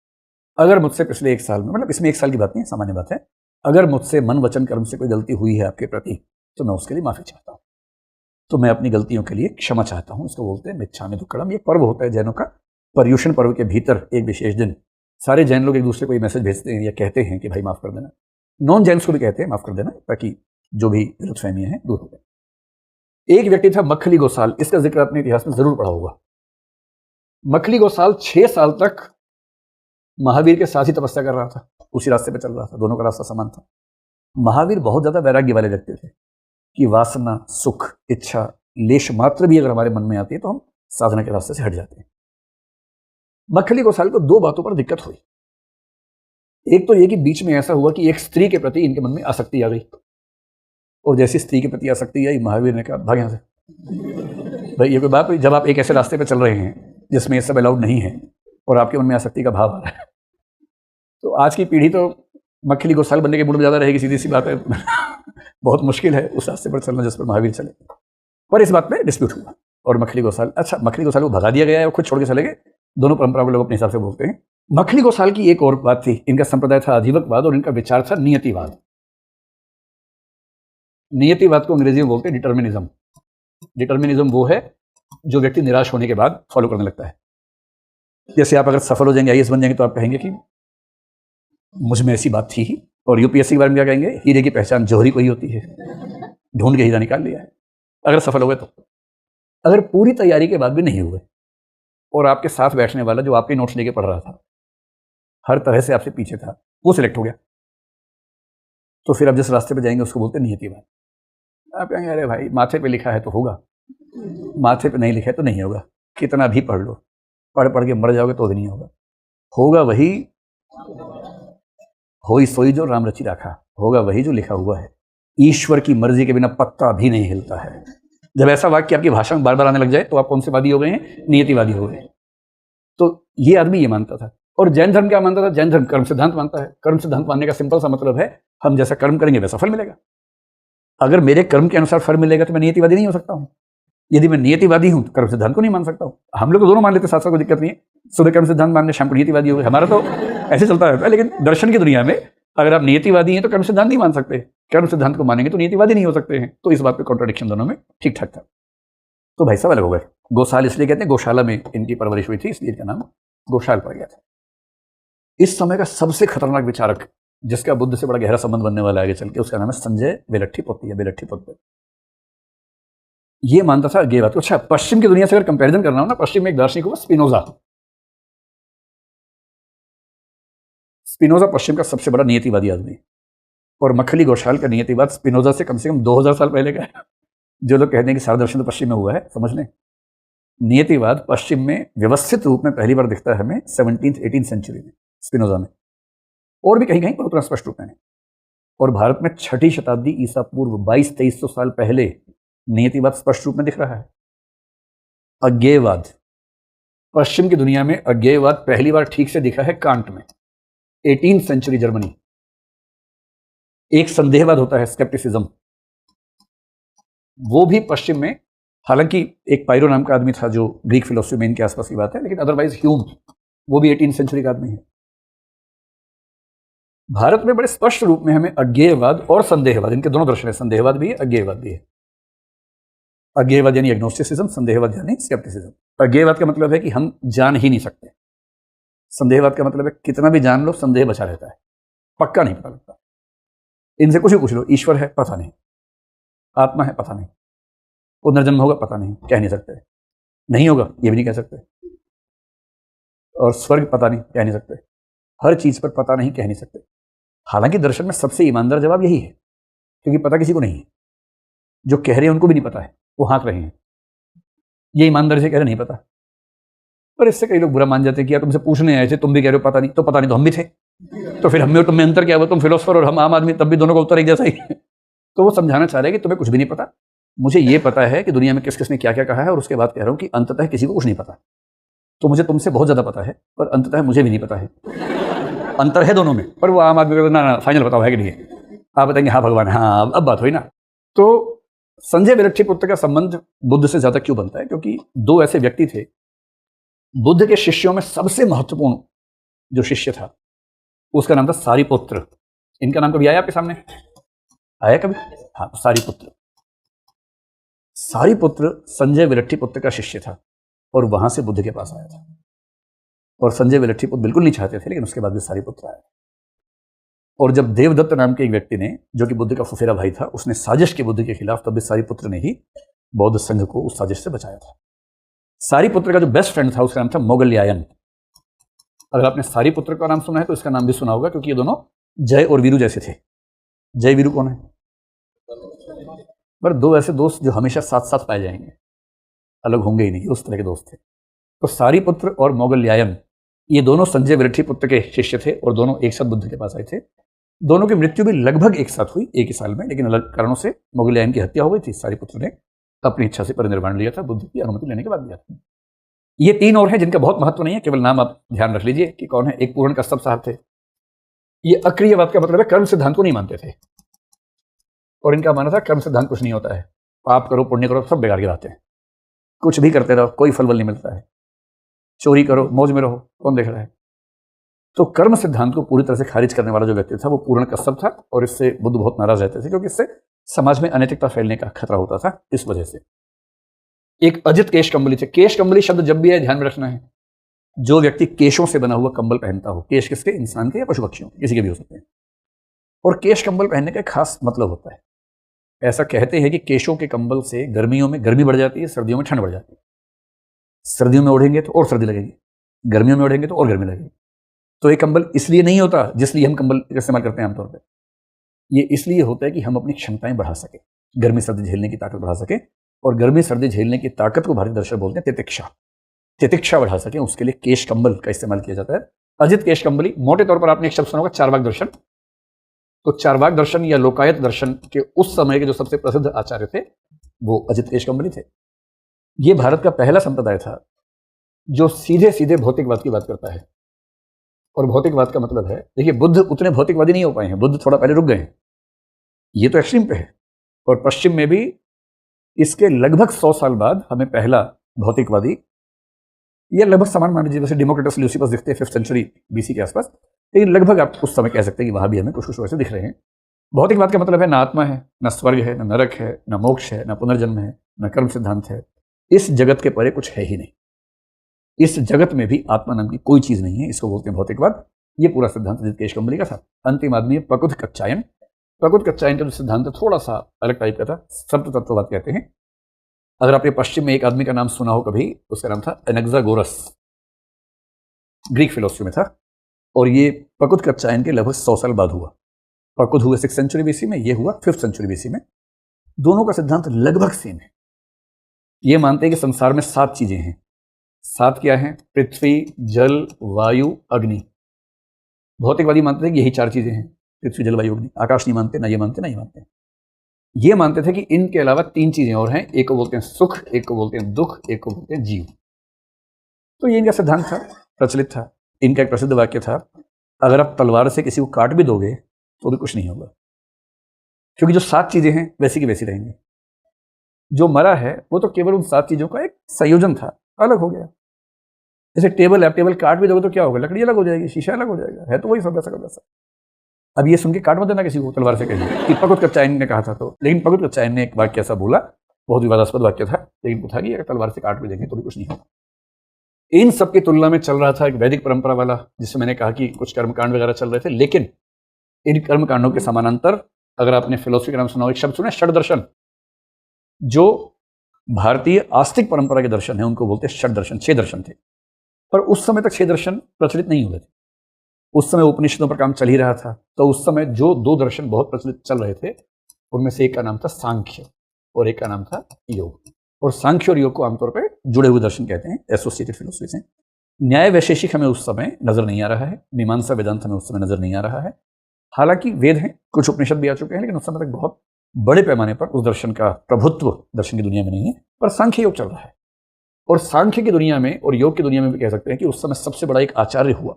[SPEAKER 1] अगर मुझसे पिछले एक साल में, मतलब इसमें एक साल की बात नहीं है, सामान्य बात है, अगर मुझसे मन वचन कर्म से कोई गलती हुई है आपके प्रति तो मैं उसके लिए माफी चाहता हूँ, तो मैं अपनी गलतियों के लिए क्षमा चाहता हूँ। इसको बोलते हैं मिच्छामी दुक्कड़म। ये पर्व होता है जैनों का। पर्यूषण पर्व के भीतर एक विशेष दिन सारे जैन लोग एक दूसरे को ये मैसेज भेजते हैं या कहते हैं कि भाई माफ कर देना। नॉन जैन्स को भी कहते हैं माफ कर देना, ताकि जो भी गलतफहमियां हैं दूर हो जाए। एक व्यक्ति था मखली गोसाल, इसका जिक्र अपने इतिहास में जरूर पढ़ा होगा। मखली गोसाल 6 साल तक महावीर के साथ ही तपस्या कर रहा था, उसी रास्ते पर चल रहा था, दोनों का रास्ता समान था। महावीर बहुत ज्यादा वैराग्य वाले व्यक्ति थे कि वासना, सुख, इच्छा लेश मात्र भी अगर हमारे मन में आती है तो हम साधना के रास्ते से हट जाते हैं। मखली गोसाल को 2 बातों पर दिक्कत हुई। एक तो ये कि बीच में ऐसा हुआ कि एक स्त्री के प्रति इनके मन में आसक्ति आ गई, और जैसी स्त्री के प्रति आसक्ति आई, महावीर ने कहा भाग यहां से। भाई ये कोई बात हुई? जब आप एक ऐसे रास्ते पर चल रहे हैं जिसमें ये सब अलाउड नहीं है और आपके मन में आसक्ति का भाव आ रहा है, तो आज की पीढ़ी तो मखली गोसाल बनने के मूड में ज्यादा रहेगी, सीधी सी बात है। बहुत मुश्किल है उस रास्ते पर चलना जिस पर महावीर चले। पर इस बात में डिस्प्यूट हुआ और मखली गोसाल, अच्छा मखली गोसाल को भगा दिया गया है, वो खुद छोड़ के चले गए। दोनों परंपरा को लोग अपने हिसाब से बोलते हैं। मखली गोसाल की एक और बात थी, इनका संप्रदाय था अधिवक्तवाद और इनका विचार था नियतिवाद। नियतिवाद को अंग्रेजी में बोलते हैं डिटर्मिनिज्म। डिटर्मिनिज्म वो है जो व्यक्ति निराश होने के बाद फॉलो करने लगता है। जैसे आप अगर सफल हो जाएंगे, आईएएस बन जाएंगे, तो आप कहेंगे कि मुझ में ऐसी बात थी ही। और यूपीएससी के बारे में क्या कहेंगे? हीरे की पहचान जौहरी को ही होती है, ढूंढ के हीरा निकाल लिया है। अगर सफल हो गए तो। अगर पूरी तैयारी के बाद भी नहीं हुए और आपके साथ बैठने वाला जो आपके नोट्स लेके पढ़ रहा था, हर तरह से आपसे पीछे था, वो सिलेक्ट हो गया, तो फिर आप जिस रास्ते पे जाएंगे उसको बोलते हैं नियतिवाद। आप कहेंगे अरे भाई माथे पे लिखा है तो होगा, माथे पे नहीं लिखा है तो नहीं होगा। कितना भी पढ़ लो, पढ़ पढ़ के मर जाओगे तो भी नहीं होगा। होगा वही, होई सोई जो राम रचि राखा, होगा वही जो लिखा हुआ है। ईश्वर की मर्जी के बिना पत्ता भी नहीं हिलता है। जब ऐसा वाक्य आपकी भाषा में बार बार आने लग जाए तो आप कौन से वादी हो गए हैं? नियतिवादी हो गए। तो ये आदमी ये मानता था। और जैन धर्म क्या मानता था? जैन धर्म कर्म सिद्धांत मानता है। कर्म सिद्धांत मानने का सिंपल सा मतलब है हम जैसा कर्म करेंगे वैसा फल मिलेगा। अगर मेरे कर्म के अनुसार फल मिलेगा तो मैं नियतिवादी नहीं हो सकता हूँ। यदि मैं नियतिवादी हूं तो कर्म सिद्धांत को नहीं मान सकता हूँ। हम लोग तो दोनों मान लेते, साथ साथ कोई दिक्कत नहीं है। सुबह कर्म सिद्धांत मानने, शाम को नियतिवादी हो गए, हमारा तो ऐसे चलता रहता है। लेकिन दर्शन की दुनिया में अगर आप नियतिवादी हैं तो कर्म सिद्धांत नहीं मान सकते, कर्म सिद्धांत को मानेंगे तो नियतिवादी नहीं हो सकते हैं। तो इस बात पे कॉन्ट्राडिक्शन दोनों में ठीक ठाक था। तो भाई साहब अलग हो गए। गोसाल इसलिए कहते हैं, गौशाला में इनकी परवरिश हुई थी, इसलिए इनका नाम गोशाल पड़ गया था। इस समय का सबसे खतरनाक विचारक जिसका बुद्ध से बड़ा गहरा संबंध बनने वाला है आगे चल के, उसका नाम है संजय वेलट्ठीपति या वेलट्ठीपति। ये मानता था अज्ञेयवाद को। अच्छा, पश्चिम की दुनिया से अगर कंपैरिजन करना हो ना, पश्चिम में एक दार्शनिक हुआ स्पिनोजा। स्पिनोजा पश्चिम का सबसे बड़ा नियतिवादी आदमी, और मखली गोशाल का नियतिवाद स्पिनोजा से कम 2000 साल पहले का है। जो लोग कहते हैं कि सारा दर्शन तो पश्चिम में हुआ है, समझ लें नियतिवाद पश्चिम में व्यवस्थित रूप में पहली बार दिखता है हमें 17th-18th सेंचुरी में, स्पिनोजा में, और भी कहीं कहीं पर उतना स्पष्ट रूप में। और भारत में 6ठी शताब्दी ईसा पूर्व 2200-2300 साल पहले नियतिवाद स्पष्ट रूप में दिख रहा है। अज्ञेयवाद पश्चिम की दुनिया में, अज्ञेयवाद पहली बार ठीक से दिखा है कांट में, 18th सेंचुरी जर्मनी। एक संदेहवाद होता है स्केप्टिसिज्म, वो भी पश्चिम में, हालांकि एक पायरो नाम का आदमी था जो ग्रीक फिलोसफी में इनके आसपास की बात है, लेकिन अदरवाइज ह्यूम वो भी 18th सेंचुरी का आदमी है। भारत में बड़े स्पष्ट रूप में हमें अज्ञेयवाद और संदेहवाद, इनके दोनों दर्शन है, संदेहवाद भी है अज्ञेयवाद भी है। अज्ञेयवाद यानी एग्नोस्टिसिज्म, संदेहवाद यानी स्केप्टिसिज्म। अज्ञेयवाद का मतलब है कि हम जान ही नहीं सकते, संदेहवाद का मतलब है कितना भी जान लो संदेह बचा रहता है, पक्का नहीं पता लगता। इनसे कुछ भी पूछ लो, ईश्वर है पता नहीं, आत्मा है पता नहीं, पुनर्जन्म होगा पता नहीं, कह नहीं सकते, नहीं होगा ये भी नहीं कह सकते, और स्वर्ग पता नहीं, कह नहीं सकते, हर चीज पर पता नहीं, कह नहीं सकते। हालांकि दर्शन में सबसे ईमानदार जवाब यही है, क्योंकि पता किसी को नहीं है। जो कह रहे हैं उनको भी नहीं पता है, वो हाँक रहे हैं, ये ईमानदारी से कह रहे नहीं पता। पर इससे कई लोग बुरा मान जाते हैं कि यार तुमसे पूछने आए थे, तुम भी कह रहे हो पता नहीं, तो पता नहीं तो हम भी थे, तो फिर हम में और तुम में अंतर क्या हुआ? तुम फिलोसफर और हम आम आदमी, तब भी दोनों का उत्तर एक जैसा ही है। तो वो समझाना चाह रहे हैं कि तुम्हें कुछ भी नहीं पता, मुझे ये पता है कि दुनिया में किस किसने क्या क्या कहा है, और उसके बाद कह रहा हूं कि अंततः किसी को कुछ नहीं पता। तो मुझे तुमसे बहुत ज्यादा पता है, पर अंततः मुझे भी नहीं पता है। अंतर है दोनों में, पर वो आम आदमी को ना ना फाइनल बताओ है कि नहीं है। आप बताएंगे हाँ भगवान, हाँ अब बात हुई ना। तो संजय विरट्ठी पुत्र का संबंध बुद्ध से ज्यादा क्यों बनता है? क्योंकि दो ऐसे व्यक्ति थे। बुद्ध के शिष्यों में सबसे महत्वपूर्ण जो शिष्य था उसका नाम था सारिपुत्र। इनका नाम कभी आया आपके सामने? आया कभी? हाँ, सारिपुत्र। सारिपुत्र संजय विरट्ठी पुत्र का शिष्य था और वहां से बुद्ध के पास आया था। और संजय विरट्ठी पुत्र बिल्कुल नहीं चाहते थे, लेकिन उसके बाद भी सारिपुत्र आया। और जब देवदत्त नाम के एक व्यक्ति ने, जो कि बुद्ध का फुफेरा भाई था, उसने साजिश की बुद्ध के खिलाफ, तब भी सारिपुत्र ने ही बौद्ध संघ को उस साजिश से बचाया था। सारिपुत्र का जो बेस्ट फ्रेंड था उसका नाम था मोगलयायन। अगर आपने सारिपुत्र का नाम सुना है तो इसका नाम भी सुना होगा, क्योंकि ये दोनों जय और वीरू जैसे थे। जय वीरू कौन है? पर दो ऐसे दोस्त जो हमेशा साथ साथ पाए जाएंगे, अलग होंगे ही नहीं, उस तरह के दोस्त थे। तो सारिपुत्र और मोगलयायन ये दोनों संजय विरट्ठी पुत्र के शिष्य थे और दोनों एक साथ बुद्ध के पास आए थे। दोनों की मृत्यु भी लगभग एक साथ हुई, एक ही साल में, लेकिन अलग कारणों से मोगलयायन की हत्या हो गई थी। सारिपुत्र ने अपनी इच्छा से परिनिर्वाण लिया था, बुद्ध की अनुमति लेने के बाद लिया था। ये तीन और हैं जिनका बहुत महत्व नहीं है, केवल नाम आप ध्यान रख लीजिए कि कौन है। एक पूर्ण कश्यप साहब थे। ये अक्रियवाद का मतलब है कर्म सिद्धांत को नहीं मानते थे, और इनका मानना था कर्म सिद्धांत कुछ नहीं होता है, पाप करो पुण्य करो सब बेकार की बातें, कुछ भी करते रहो कोई फल नहीं मिलता है, चोरी करो मौज में रहो कौन देख रहा है। तो कर्म सिद्धांत को पूरी तरह से खारिज करने वाला जो व्यक्ति था वो पूर्ण कश्यप था, और इससे बुद्ध बहुत नाराज रहते थे, क्योंकि इससे समाज में अनैतिकता फैलने का खतरा होता था। इस वजह से एक अजित केश कंबली थे। केश कंबली शब्द जब भी है ध्यान में रखना है, जो व्यक्ति केशों से बना हुआ कंबल पहनता हो। केश किसके? इंसान के या पशु पक्षियों के, किसी के भी हो सकते हैं। और केश कंबल पहनने का एक खास मतलब होता है। ऐसा कहते हैं कि केशों के कंबल से गर्मियों में गर्मी बढ़ जाती है, सर्दियों में ठंड बढ़ जाती है। सर्दियों में ओढ़ेंगे तो और सर्दी लगेगी, गर्मियों में ओढ़ेंगे तो और गर्मी लगेगी। तो ये कंबल इसलिए नहीं होता जिसलिए हम कंबल इस्तेमाल करते हैं आमतौर पर। ये इसलिए होता है कि हम अपनी क्षमताएं बढ़ा सके, गर्मी सर्दी झेलने की ताकत बढ़ा सके। और गर्मी सर्दी झेलने की ताकत को भारतीय दर्शन बोलते हैं तितिक्षा। तितिक्षा बढ़ा सके, उसके लिए केश कंबल का इस्तेमाल किया जाता है। अजित केश कंबली, मोटे तौर पर आपने एक शब्द सुना होगा चारवाक दर्शन। तो चारवाक दर्शन या लोकायत दर्शन के उस समय के जो सबसे प्रसिद्ध आचार्य थे वो अजित केश कंबली थे। ये भारत का पहला संप्रदाय था जो सीधे सीधे भौतिकवाद की बात करता है। और भौतिकवाद का मतलब है, देखिए बुद्ध उतने भौतिकवादी नहीं हो पाए हैं, बुद्ध थोड़ा पहले रुक गए हैं, ये तो एक्सट्रीम पे है। और पश्चिम में भी इसके लगभग 100 साल बाद हमें पहला भौतिकवादी, ये लगभग समान मान लीजिए, जैसे डेमोक्रिटस ल्यूसिफस दिखते हैं 5th सेंचुरी बीसी के आसपास, लेकिन लगभग आप उस समय कह सकते हैं कि वहां भी हमें कुछ कुछ वैसे दिख रहे हैं। भौतिकवाद का मतलब है ना आत्मा है, ना स्वर्ग है, ना नरक है, ना मोक्ष है, ना पुनर्जन्म है, ना कर्म सिद्धांत है। इस जगत के परे कुछ है ही नहीं। इस जगत में भी आत्मा नाम की कोई चीज नहीं है, इसको बोलते हैं भौतिकवाद। ये पूरा सिद्धांत अजित केश कंबली का था। अंतिम आदमी है प्रकुद कच्चायन। प्रकुद कच्चायन का जो सिद्धांत है थोड़ा सा अलग टाइप का था, सप्त तत्ववाद कहते हैं। अगर आपने पश्चिम में एक आदमी का नाम सुना हो कभी, उसका नाम था एनेक्सागोरस, ग्रीक फिलोसफी में था। और ये प्रकुद कच्चायन के लगभग 100 साल बाद हुआ। प्रकुद हुए 6th सेंचुरी बीसी में, ये हुआ 5th सेंचुरी बीसी में। दोनों का सिद्धांत लगभग सेम है। ये मानते हैं कि संसार में 7 चीजें हैं। 7 क्या हैं? पृथ्वी, जल, वायु, अग्नि। भौतिकवादी मानते थे कि यही 4 चीजें हैं, पृथ्वी जल वायु अग्नि। आकाश नहीं मानते, ना ये मानते ना ये मानते। ये मानते थे कि इनके अलावा 3 चीजें और हैं, एक को बोलते हैं सुख, एक को बोलते हैं दुख, एक को बोलते हैं जीव। तो ये इनका सिद्धांत था, प्रचलित था। इनका एक प्रसिद्ध वाक्य था, अगर आप तलवार से किसी को काट भी दोगे तो भी कुछ नहीं होगा, क्योंकि जो 7 चीजें हैं वैसी की वैसी रहेंगी। जो मरा है वो तो केवल उन 7 चीजों का एक संयोजन था, अलग हो गया। जैसे टेबल है, टेबल काट भी दोगे तो क्या होगा? लकड़ी अलग हो जाएगी, शीशा अलग हो जाएगा, है तो वही सब वैसा का वैसा। अब ये सुन के काट मत देना किसी को तलवार से कहिए कि प्रकुद कच्चायन ने कहा था। तो लेकिन प्रकुद कच्चायन ने एक वाक्य ऐसा बोला, बहुत विवादास्पद वाक्य था, लेकिन वो था कि अगर तलवार से काट भी देंगे तो भी कुछ नहीं होगा। इन सब की तुलना में चल रहा था एक वैदिक परंपरा वाला, जिससे मैंने कहा कि कुछ कर्मकांड वगैरह चल रहे थे। लेकिन इन कर्मकांडों के समानांतर, अगर आपने फिलोसफी का नाम सुना हो, एक शब्द सुना षड दर्शन। जो भारतीय आस्तिक परंपरा के दर्शन है उनको बोलते हैं षड दर्शन। 6 दर्शन थे, पर उस समय तक 6 दर्शन प्रचलित नहीं हुए थे। उस समय उपनिषदों पर काम चल ही रहा था। तो उस समय जो 2 दर्शन बहुत प्रचलित चल रहे थे, उनमें से एक का नाम था सांख्य और एक का नाम था योग। और सांख्य और योग को आमतौर पर जुड़े हुए दर्शन कहते हैं, एसोसिएटेड फिलोसफी से। न्याय वैशेषिक हमें उस समय नजर नहीं आ रहा है, मीमांसा वेदांत हमें उस समय नजर नहीं आ रहा है। हालांकि वेद हैं, कुछ उपनिषद भी आ चुके हैं, लेकिन उस समय तक बहुत बड़े पैमाने पर उस दर्शन का प्रभुत्व दर्शन की दुनिया में नहीं है, पर सांख्य योग चल रहा है। और सांख्य की दुनिया में और योग की दुनिया में भी कह सकते हैं कि उस समय सबसे बड़ा एक आचार्य हुआ।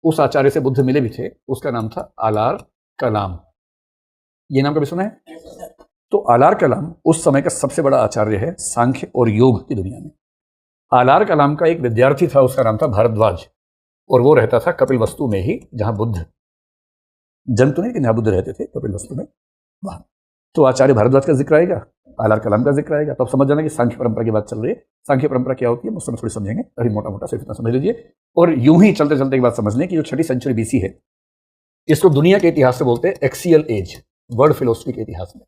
[SPEAKER 1] उस आचार्य से बुद्ध मिले भी थे, उसका नाम था आलार कलाम। ये नाम कभी सुना है? तो आलार कलाम उस समय का सबसे बड़ा आचार्य है सांख्य और योग की दुनिया में। आलार कलाम का एक विद्यार्थी था, उसका नाम था भारद्वाज, और वो रहता था कपिल वस्तु में ही, जहां बुद्ध, जंतु नहीं, जहां बुद्ध रहते थे कपिल वस्तु में, वहां। तो आचार्य भारद्वाज का जिक्र आएगा, आलार कलाम का जिक्र आएगा, तो अब समझ जाना कि सांख्य परंपरा की बात चल रही है। सांख्य परंपरा क्या होती है उस समय थोड़ी समझेंगे, अभी मोटा मोटा सिर्फ इतना समझ लीजिए। और यूं ही चलते चलते एक बात समझ लें कि जो 6वीं सेंचुरी बीसी है, इसको दुनिया के इतिहास से बोलते हैं एक्सियल एज, वर्ल्ड फिलोसफी के इतिहास में।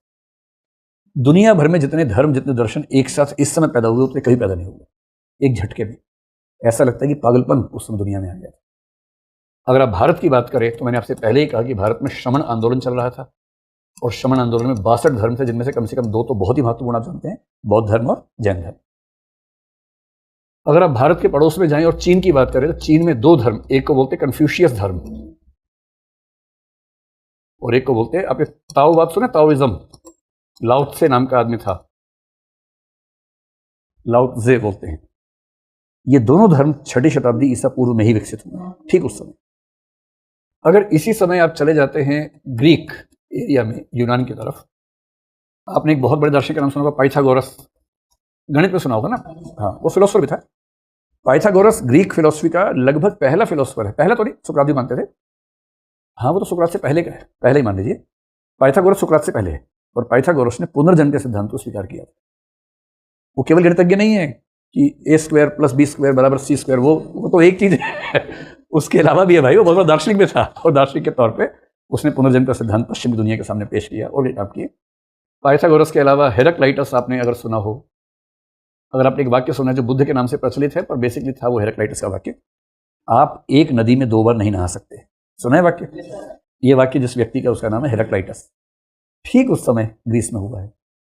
[SPEAKER 1] दुनिया भर में जितने धर्म, जितने दर्शन एक साथ इस समय पैदा हुए, उतने कभी पैदा नहीं हुए एक झटके में। ऐसा लगता है कि पागलपन उस समय दुनिया में आ गया था। अगर आप भारत की बात करें तो मैंने आपसे पहले ही कहा कि भारत में श्रमण आंदोलन चल रहा था, और श्रमण आंदोलन में 62 धर्म थे, जिनमें से कम 2 तो बहुत ही महत्वपूर्ण आप जानते हैं, बौद्ध धर्म और जैन धर्म। अगर आप भारत के पड़ोस में जाएं और चीन की बात करें तो चीन में 2 धर्म, एक को बोलते कन्फ्यूशियस धर्म और एक को बोलते, आपने ताओवाद सुना? ताओइज्म, लाओ त्से नाम का आदमी था, लाओ त्से बोलते हैं। ये दोनों धर्म 6वीं शताब्दी ईसा पूर्व में ही विकसित हुए, ठीक उस समय। अगर इसी समय आप चले जाते हैं ग्रीक एरिया में, यूनान की तरफ, आपने एक बहुत बड़े दर्शक का नाम सुना होगा, पाइथागोरस। गणित में सुना होगा ना? हाँ, वो फिलोसफर भी था। पाइथागोरस ग्रीक फिलोसफी का लगभग पहला फिलोसफर है। पहला तो नहीं, सुकरात भी मानते थे। हाँ, वो तो सुकरात से पहले का है, पहले ही मान लीजिए। पाइथागोरस सुकरात से पहले है, और पाइथागोरस ने पुनर्जन्म के सिद्धांत को स्वीकार किया। वो केवल गणितज्ञ नहीं है कि a² + b² बराबर c², वो तो एक चीज है। उसके अलावा भी है भाई, वो बहुत बड़ा दार्शनिक में था, और दार्शनिक के तौर पे उसने पुनर्जन्म का सिद्धांत पश्चिमी दुनिया के सामने पेश किया और ये काम किए। पाइथागोरस के अलावा हेराक्लाइटस आपने अगर सुना हो, अगर आपने एक वाक्य सुना है जो बुद्ध के नाम से प्रचलित है, पर बेसिकली था वो हेराक्लाइटस का वाक्य, आप एक नदी में 2 बार नहीं नहा सकते। सुना है वाक्य? ये वाक्य जिस व्यक्ति का, उसका नाम है हेराक्लाइटस। ठीक उस समय ग्रीस में हुआ है।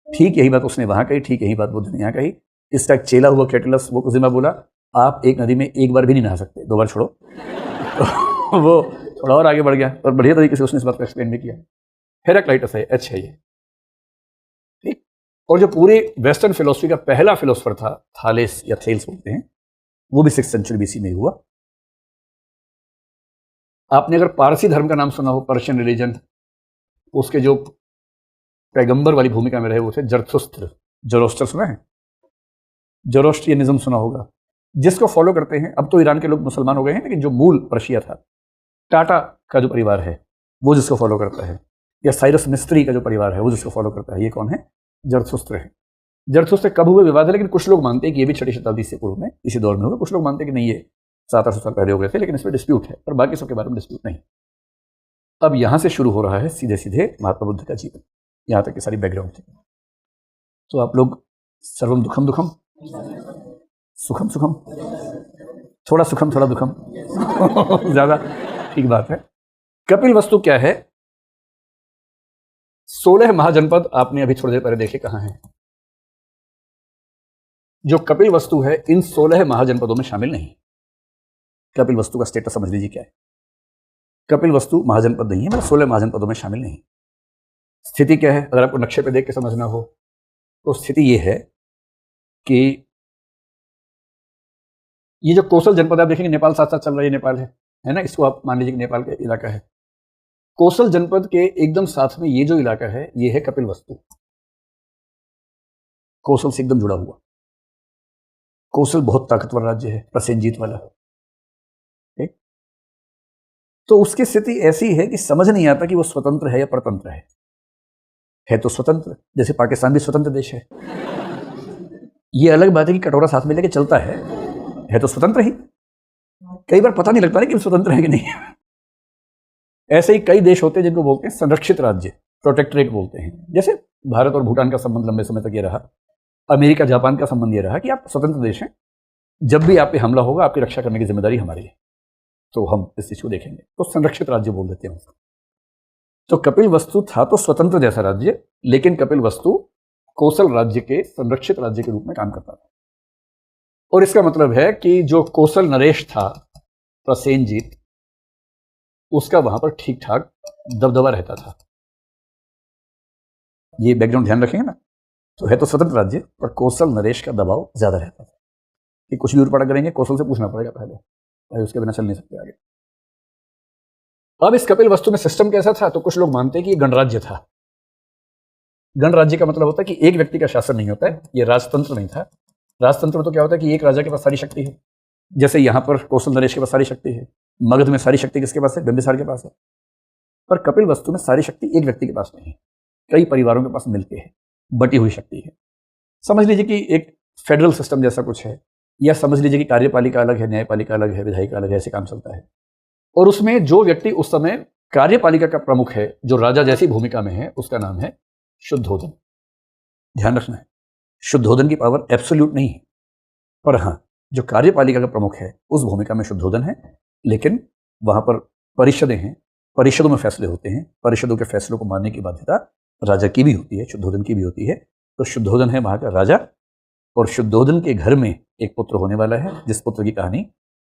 [SPEAKER 1] ठीक यही बात उसने वहां कही, ठीक यही बात बुद्ध ने यहाँ कही। इसका एक चेला हुआ कैटलस, वो कुछ बोला, आप एक नदी में एक बार भी नहीं नहा सकते, 2 बार छोड़ो। तो वो थोड़ा और आगे बढ़ गया और बढ़िया तरीके से उसने इस बात को एक्सप्लेन भी किया। हेराक्लाइटस है, अच्छा है ये, ठीक। और जो पूरे वेस्टर्न फिलोसफी का पहला फिलोसफर था, थालेस या थेल्स बोलते हैं, वो भी 6th सेंचुरी बीसी में हुआ। आपने अगर पारसी धर्म का नाम सुना हो, पर्शियन रिलीजन, उसके जो पैगंबर वाली भूमिका में रहे वो थे जरथुस्त्र। जोरोस्टर सुना है? जोरोस्ट्रियनिज्म सुना होगा, जिसको फॉलो करते हैं। अब तो ईरान के लोग मुसलमान हो गए हैं, लेकिन जो मूल पर्शिया था, टाटा का जो परिवार है वो जिसको फॉलो करता है, या साइरस मिस्त्री का जो परिवार है वो जिसको फॉलो करता है, ये कौन है? जरथुस्त्र है। जरथुस्त्र कब हुए विवाद है, लेकिन कुछ लोग मानते हैं कि ये भी 6वीं शताब्दी से पूर्व में, इसी दौर में हुआ। कुछ लोग मानते हैं कि नहीं, ये 700-800 साल पहले हो गए थे, लेकिन इसमें डिस्प्यूट है, पर बाकी सबके बारे में डिस्प्यूट नहीं। अब यहां से शुरू हो रहा है सीधे सीधे महात्मा बुद्ध का जीवन, यहाँ तक की सारी बैकग्राउंड थी। तो आप लोग सर्वम दुखम दुखम, सुखम सुखम, थोड़ा सुखम थोड़ा दुखम, ज्यादा ठीक बात है। कपिल वस्तु क्या है? 16 महाजनपद आपने अभी थोड़ी देर पहले देखे कहां है। जो कपिल वस्तु है इन 16 महाजनपदों में शामिल नहीं। कपिल वस्तु का स्टेटस समझ लीजिए क्या है। कपिल वस्तु महाजनपद नहीं है, मतलब 16 महाजनपदों में शामिल नहीं। स्थिति क्या है, अगर आपको नक्शे पे देख के समझना हो तो स्थिति ये है कि ये जो कोसल जनपद आप देखेंगे, नेपाल साथ साथ चल रहा है, नेपाल है ना, इसको आप मान लीजिए कि नेपाल का इलाका है। कोसल जनपद के एकदम साथ में ये जो इलाका है, ये है कपिल वस्तु। कोसल से एकदम जुड़ा हुआ। कोसल बहुत ताकतवर राज्य है, प्रसेनजीत वाला, ठीक। तो उसकी स्थिति ऐसी है कि समझ नहीं आता कि वो स्वतंत्र है या परतंत्र है तो स्वतंत्र, जैसे पाकिस्तान भी स्वतंत्र देश है। ये अलग बात है कि कटोरा साथ में लेके चलता है तो स्वतंत्र ही। कई बार पता नहीं लगता कि स्वतंत्र है कि नहीं। ऐसे ही कई देश होते हैं जिनको बोलते हैं संरक्षित राज्य, प्रोटेक्टरेट बोलते हैं। जैसे भारत और भूटान का संबंध लंबे समय तक ये रहा, अमेरिका जापान का संबंध ये रहा कि आप स्वतंत्र देश हैं, जब भी आप पे हमला होगा आपकी रक्षा करने की जिम्मेदारी हमारी है, तो हम इस चीज को देखेंगे, तो संरक्षित राज्य बोल देते हैं उसको। तो कपिल वस्तु था तो स्वतंत्र जैसा राज्य, लेकिन कपिल वस्तु कोसल राज्य के संरक्षित राज्य के रूप में काम करता था। और इसका मतलब है कि जो कोसल नरेश था, प्रसेनजीत, उसका वहां पर ठीक ठाक दबदबा रहता था। ये बैकग्राउंड ध्यान रखेंगे ना, तो है तो स्वतंत्र राज्य, पर कौशल नरेश का दबाव ज्यादा रहता था कि कुछ भी उठपड़ा करेंगे कौशल से पूछना पड़ेगा पहले, भाई उसके बिना चल नहीं सकते आगे। अब इस कपिल वस्तु में सिस्टम कैसा था, तो कुछ लोग मानते हैं कि ये गणराज्य था। गणराज्य का मतलब होता है कि एक व्यक्ति का शासन नहीं होता है, ये राजतंत्र नहीं था। राजतंत्र में तो क्या होता है कि एक राजा के पास सारी शक्ति है, जैसे यहां पर कौशल नरेश के पास सारी शक्ति है, मगध में सारी शक्ति किसके पास है, बिंबिसार के पास है। पर कपिल वस्तु में सारी शक्ति एक व्यक्ति के पास नहीं है, कई परिवारों के पास मिलके है, बटी हुई शक्ति है। समझ लीजिए कि एक फेडरल सिस्टम जैसा कुछ है, या समझ लीजिए कि कार्यपालिका अलग है, न्यायपालिका अलग है, विधायिका अलग है, ऐसे काम चलता है। और उसमें जो व्यक्ति उस समय कार्यपालिका का प्रमुख है, जो राजा जैसी भूमिका में है, उसका नाम है शुद्धोधन। ध्यान रखना है, शुद्धोधन की पावर एब्सोल्यूट नहीं है, पर हाँ जो कार्यपालिका का प्रमुख है उस भूमिका में शुद्धोधन है। लेकिन वहां पर परिषदें हैं, परिषदों में फैसले होते हैं, परिषदों के फैसलों को मानने की बाध्यता राजा की भी होती है, शुद्धोधन की भी होती है। तो शुद्धोधन है वहां का राजा, और शुद्धोधन के घर में एक पुत्र होने वाला है, जिस पुत्र की कहानी